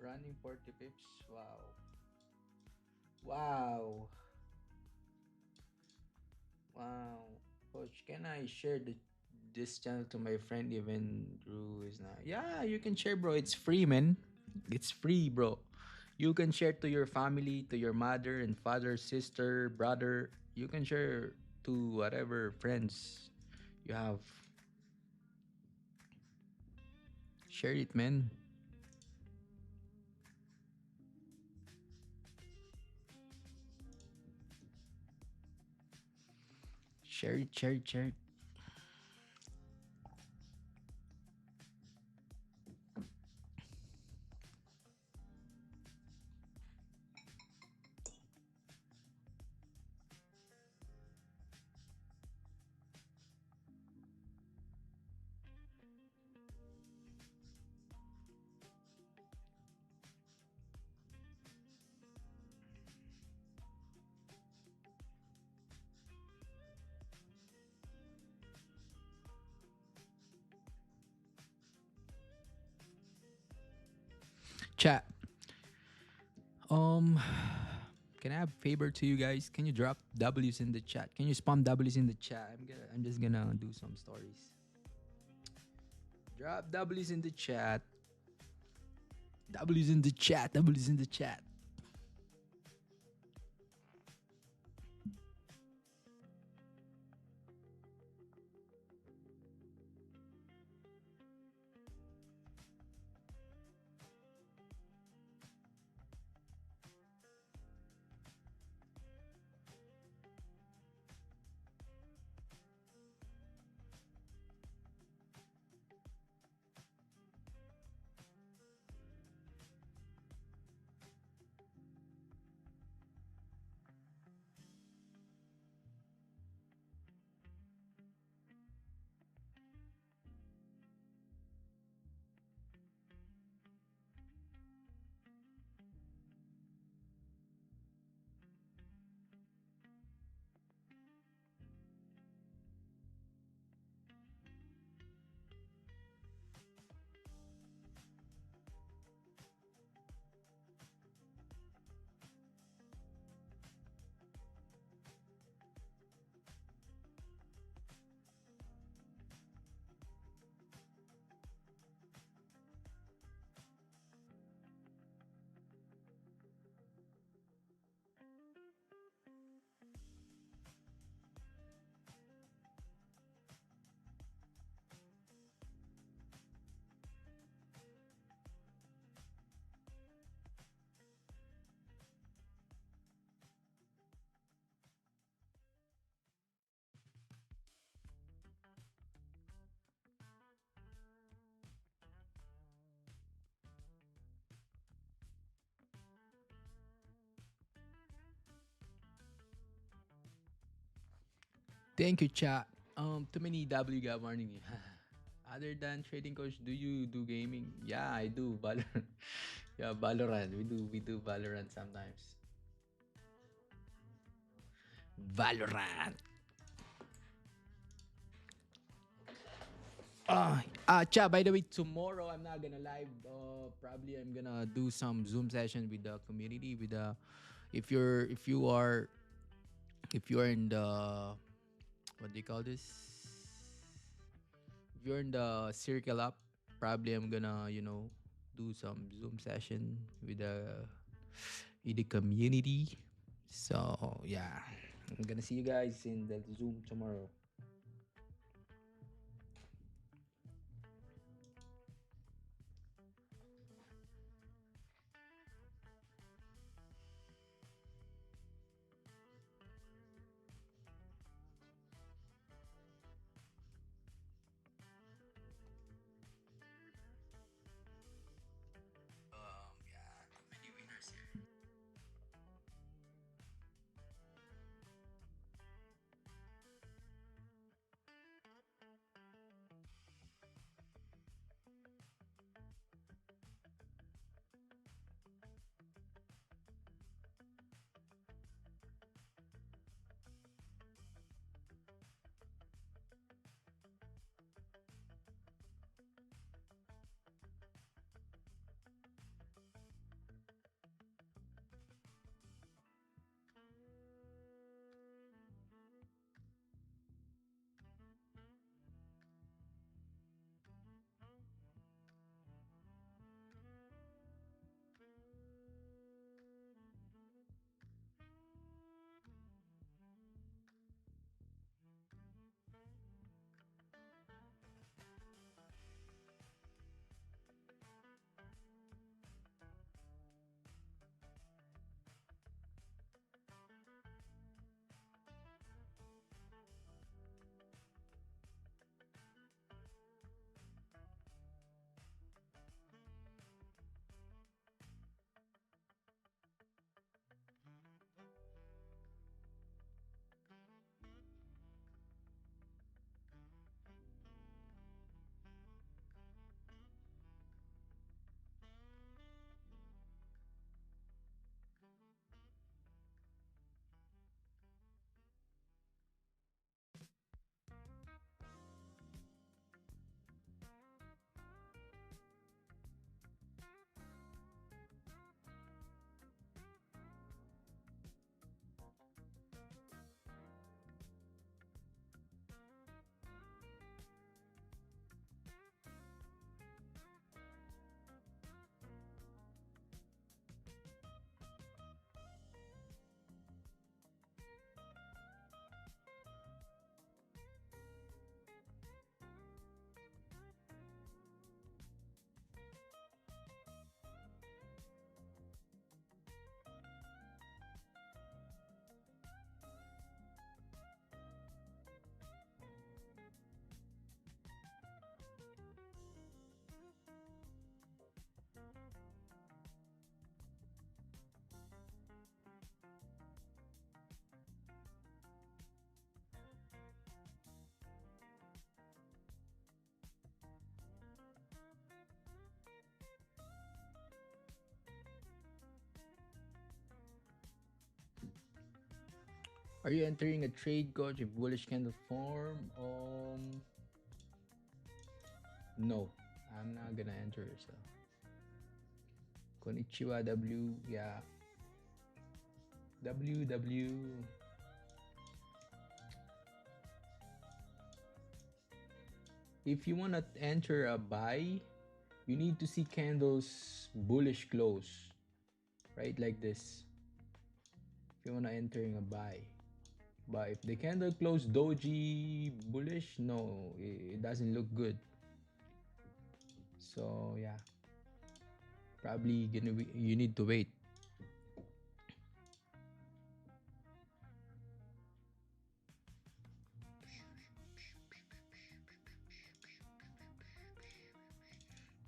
Running 40 pips. Wow. Coach, can I share this channel to my friend even Drew is not? Yeah, you can share, bro. It's free, man. It's free, bro. You can share to your family, to your mother and father, sister, brother. You can share to whatever friends you have. Share it, man. Share it. Chat. Can I have a favor to you guys? Can you drop W's in the chat? Can you spam W's in the chat? I'm just gonna do some stories. Drop W's in the chat. W's in the chat. W's in the chat. Thank you, chat. Too many W got warning you. Other than trading coach, do you do gaming? Yeah, I do. Valorant. Yeah, Valorant. We do Valorant sometimes. Valorant. Chat. By the way, tomorrow I'm not gonna live. Probably I'm gonna do some Zoom session with the community. With the if you are in the what do you call this? If you're in the circle up, probably I'm gonna do some Zoom session with the community. So yeah, I'm gonna see you guys in the Zoom tomorrow. Yeah, many winners here. Are you entering a trade, coach, if bullish candle form? No, I'm not gonna enter. So, konnichiwa, W. Yeah, W. If you wanna enter a buy, you need to see candles bullish close, right? Like this. If you wanna entering a buy. But if the candle closed doji bullish, no, it doesn't look good. So yeah, probably gonna be, you need to wait.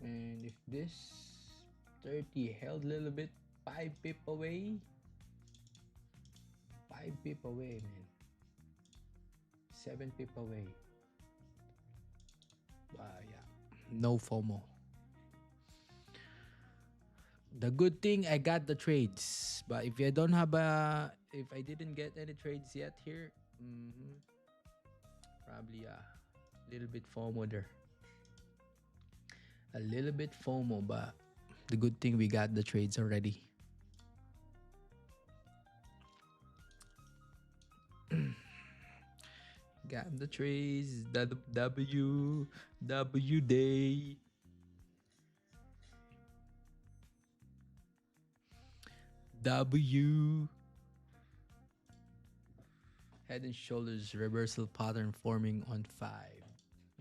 And if this 30 held a little bit, 5 pip away, 5 pip away, man, 7 pip away. Yeah, no FOMO. The good thing I got the trades, but if I don't have if I didn't get any trades yet here, probably a little bit FOMO there. A little bit FOMO, but the good thing we got the trades already. Got the trades, the W day. W. Head and shoulders reversal pattern forming on 5.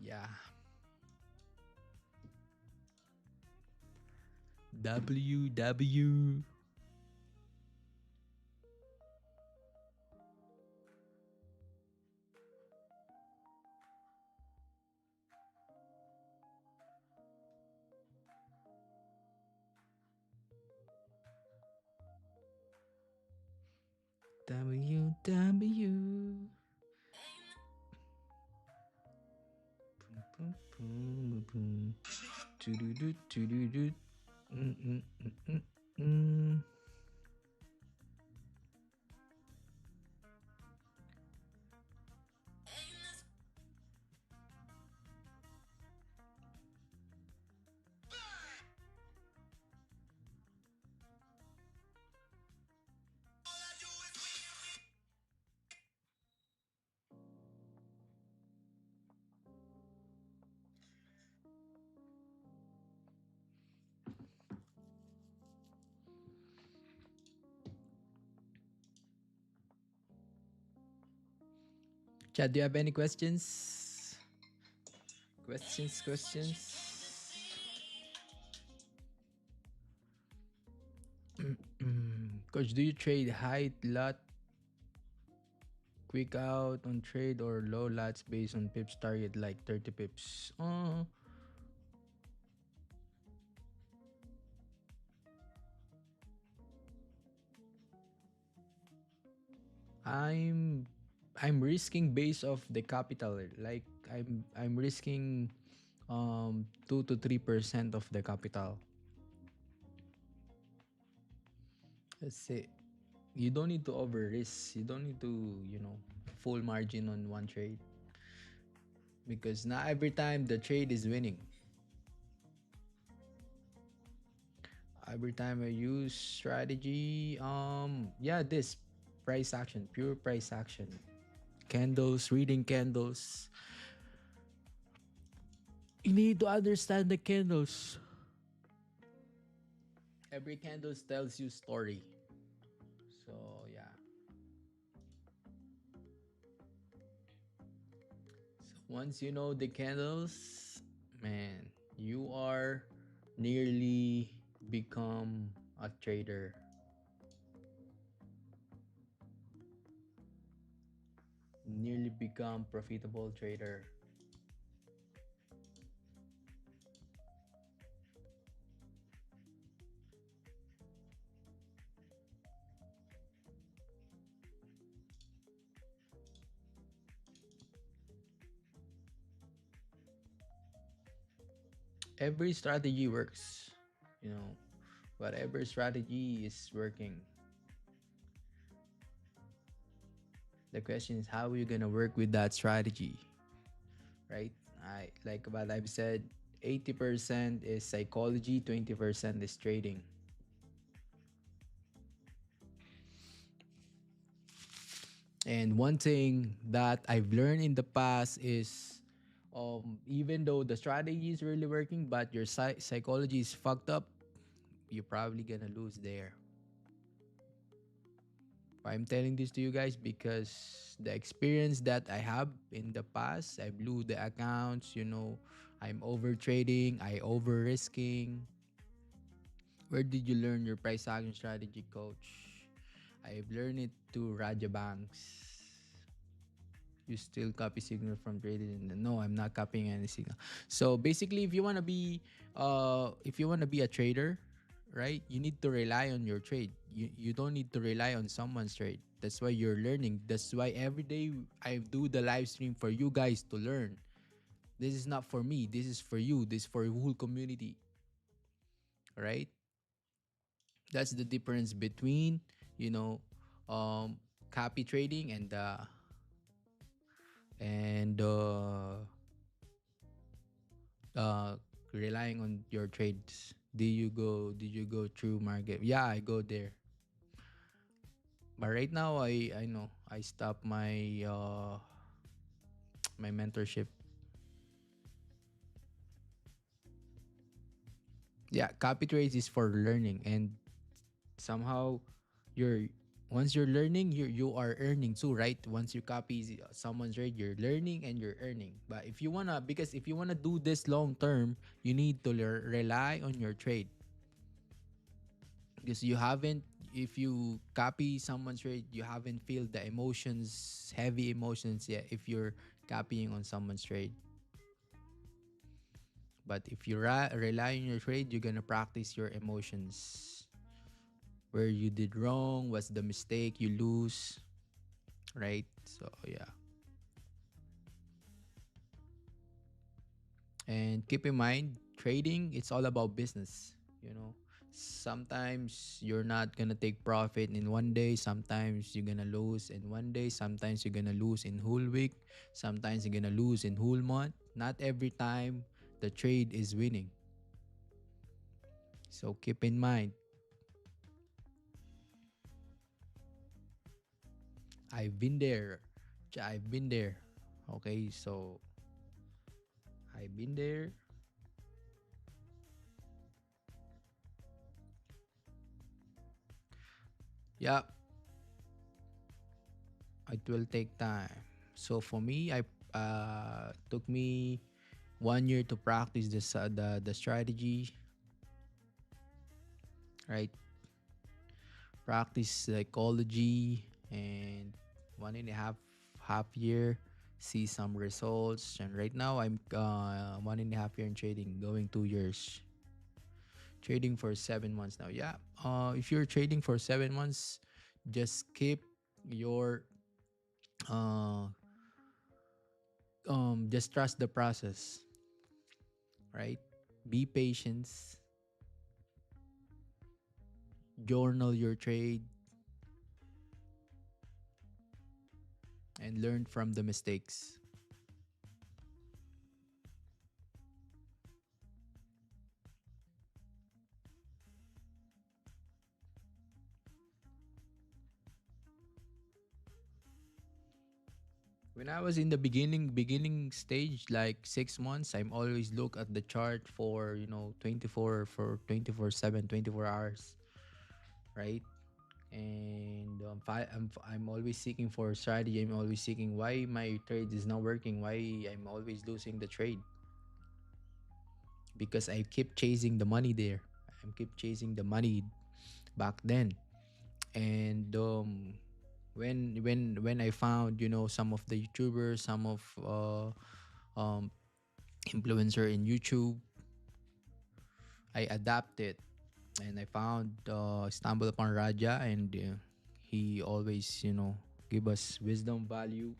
Yeah. W. W. Chad, do you have any questions? Questions? Coach, do you trade high lot, quick out on trade, or low lots based on pips target like 30 pips? I'm risking base of the capital. Like I'm risking 2 to 3% of the capital. Let's say you don't need to over risk. You don't need to, full margin on one trade. Because not every time the trade is winning. Every time I use strategy, this price action, pure price action. Candles, reading candles. You need to understand the candles. Every candle tells you story. So yeah. So once you know the candles, man, you are nearly become a trader. Nearly become profitable trader. Every strategy works, whatever strategy is working. The question is, how are you gonna work with that strategy, right? I like what I've said. 80% is psychology, 20% is trading. And one thing that I've learned in the past is, even though the strategy is really working, but your psychology is fucked up, you're probably gonna lose there. I'm telling this to you guys because the experience that I have in the past, I blew the accounts, I'm over trading, I over risking. Where did you learn your price action strategy, coach? I've learned it to Raja Banks. You still copy signal from trading? No, I'm not copying any signal. So basically, if you wanna be a trader, right, you need to rely on your trade. You don't need to rely on someone's trade. That's why you're learning. That's why every day I do the live stream for you guys to learn. This is not for me. This is for you. This is for the whole community. Right? That's the difference between you know um copy trading and uh relying on your trades. Did you go through market? Yeah, I go there. But right now, I know I stopped my mentorship. Yeah, copy trades is for learning, and somehow you're once you're learning, you are earning too, right? Once you copy someone's trade, you're learning and you're earning. But if you wanna do this long term, you need to rely on your trade, because you haven't if you copy someone's trade, you haven't feel the emotions, heavy emotions yet if you're copying on someone's trade. But if you rely on your trade, you're gonna practice your emotions, where you did wrong, what's the mistake you lose, right? So yeah. And keep in mind, trading, it's all about business, you know. Sometimes you're not gonna take profit in one day, sometimes you're gonna lose in one day, sometimes you're gonna lose in whole week, sometimes you're gonna lose in whole month. Not every time the trade is winning. So keep in mind, I've been there. I've been there. Okay, so I've been there. Yeah, it will take time. So for me, I took me 1 year to practice the strategy, right? Practice psychology, and 1.5 year see some results. And right now I'm 1.5 year in trading, going 2 years. Trading for 7 months now. Yeah. If you're trading for 7 months, just keep your uh just trust the process, right? Be patient, journal your trade, and learn from the mistakes. When I was in the beginning stage, like 6 months, I'm always look at the chart for 24/7, 24 hours, right? And I'm always seeking for strategy. I'm always seeking why my trade is not working, why I'm always losing the trade, because I keep chasing the money there. I keep chasing the money back then. And when I found some of the YouTubers, some of um influencer in YouTube, I adapted, and I found stumbled upon Raja, and he always give us wisdom, value.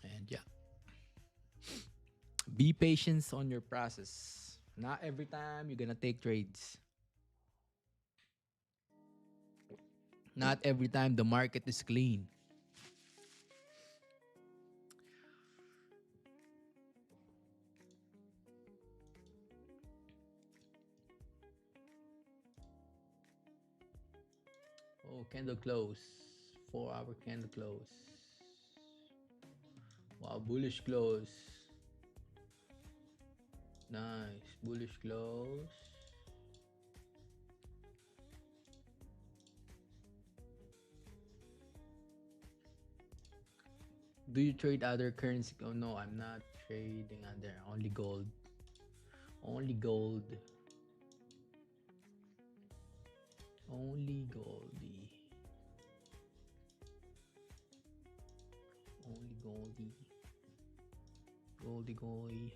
And yeah, Be patient on your process. Not every time you're gonna take trades. Not every time the market is clean. Oh, candle close. 4-hour candle close. Wow, bullish close. Nice. Bullish close. Do you trade other currency? Oh no, I'm not trading other. Only gold. Only gold. Only goldy. Only goldy. Goldy goldy.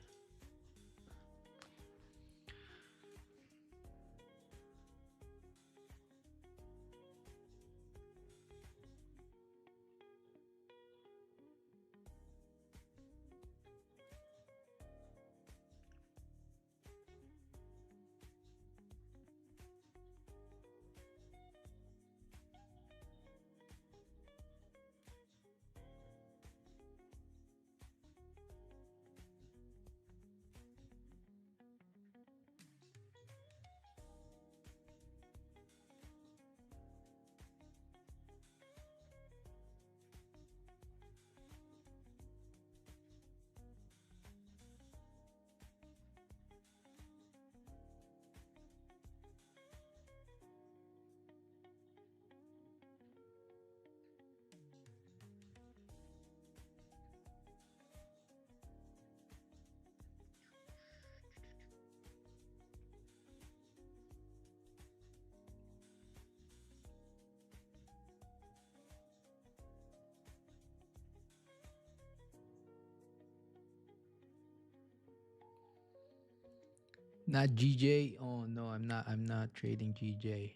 Not GJ. Oh no, I'm not. I'm not trading GJ.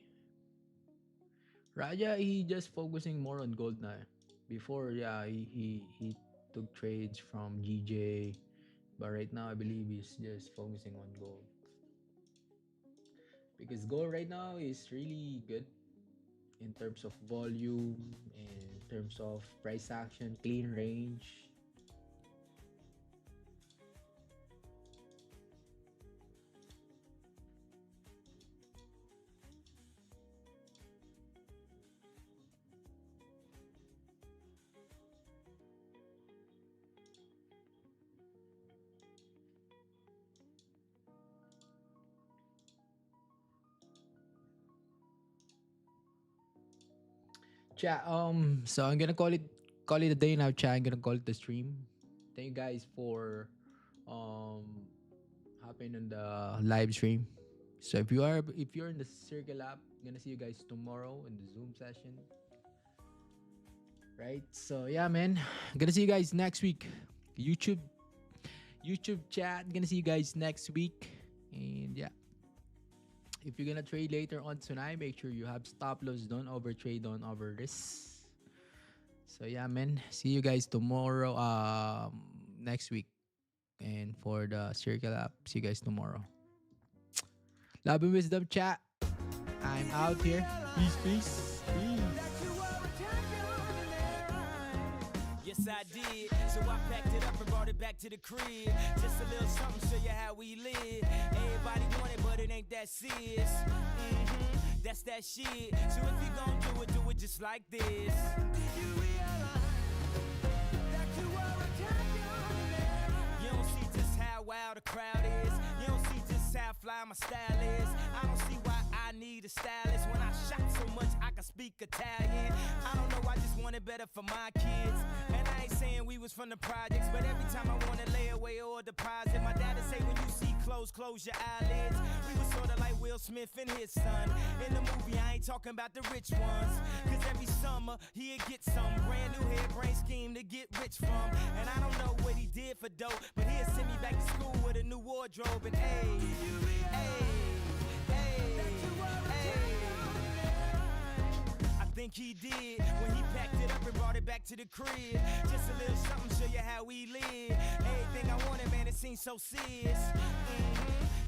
Raja, he just focusing more on gold now. Before, yeah, he took trades from GJ, but right now I believe he's just focusing on gold because gold right now is really good in terms of volume, in terms of price action, clean range. Chat. So I'm gonna call it a day now. Chat. I'm gonna call it the stream. Thank you guys for um hopping on the live stream. So if you're in the Circle app, I'm gonna see you guys tomorrow in the Zoom session. Right. So yeah, man. I'm gonna see you guys next week. YouTube chat. Gonna see you guys next week. And yeah. If you're gonna trade later on tonight, make sure you have stop loss. Don't overtrade, don't over risk. So yeah, man. See you guys tomorrow. Next week. And for the Circle app, see you guys tomorrow. Love and wisdom chat. I'm out here. Peace, peace, peace. Yes, I did. So I packed it up and brought it back to the crib. Just a little something, show you how we live. Everybody want it, but it ain't that serious. That's that shit. So if you gon' do it just like this. You realize that you are a champion. You don't see just how wild the crowd is. You don't see just how fly my style is. I don't see why I need a stylist. When I shot so much I can speak Italian. I don't know, I just want it better for my kids. And I ain't saying we was from the projects, but every time I wanna lay away or deposit, my dad'd say when you see clothes, close your eyelids. We was sorta like Will Smith and his son. In the movie I ain't talking about the rich ones, cause every summer he'd get some brand new hairbrain scheme to get rich from. And I don't know what he did for dope, but he'd send me back to school with a new wardrobe. And think he did when he packed it up and brought it back to the crib. Just a little something, show you how we live. Everything I wanted, man, it seems so serious.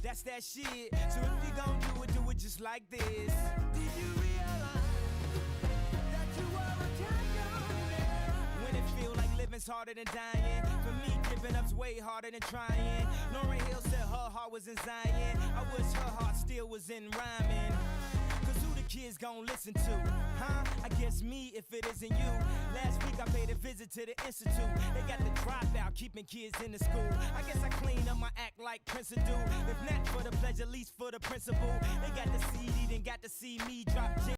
That's that shit. So if you gon' do it just like this. Did you realize that you were a champion? When it feel like living's harder than dying. For me, giving up's way harder than trying. Lauryn Hill said her heart was in Zion. I wish her heart still was in rhyming. Cause who the kids gon' listen to? Huh? I guess me if it isn't you. Last week I paid a visit to the institute. They got the dropout, keeping kids in the school. I guess I clean up my act like Prince do. If not for the pleasure, at least for the principle. They got the CD, then got to see me drop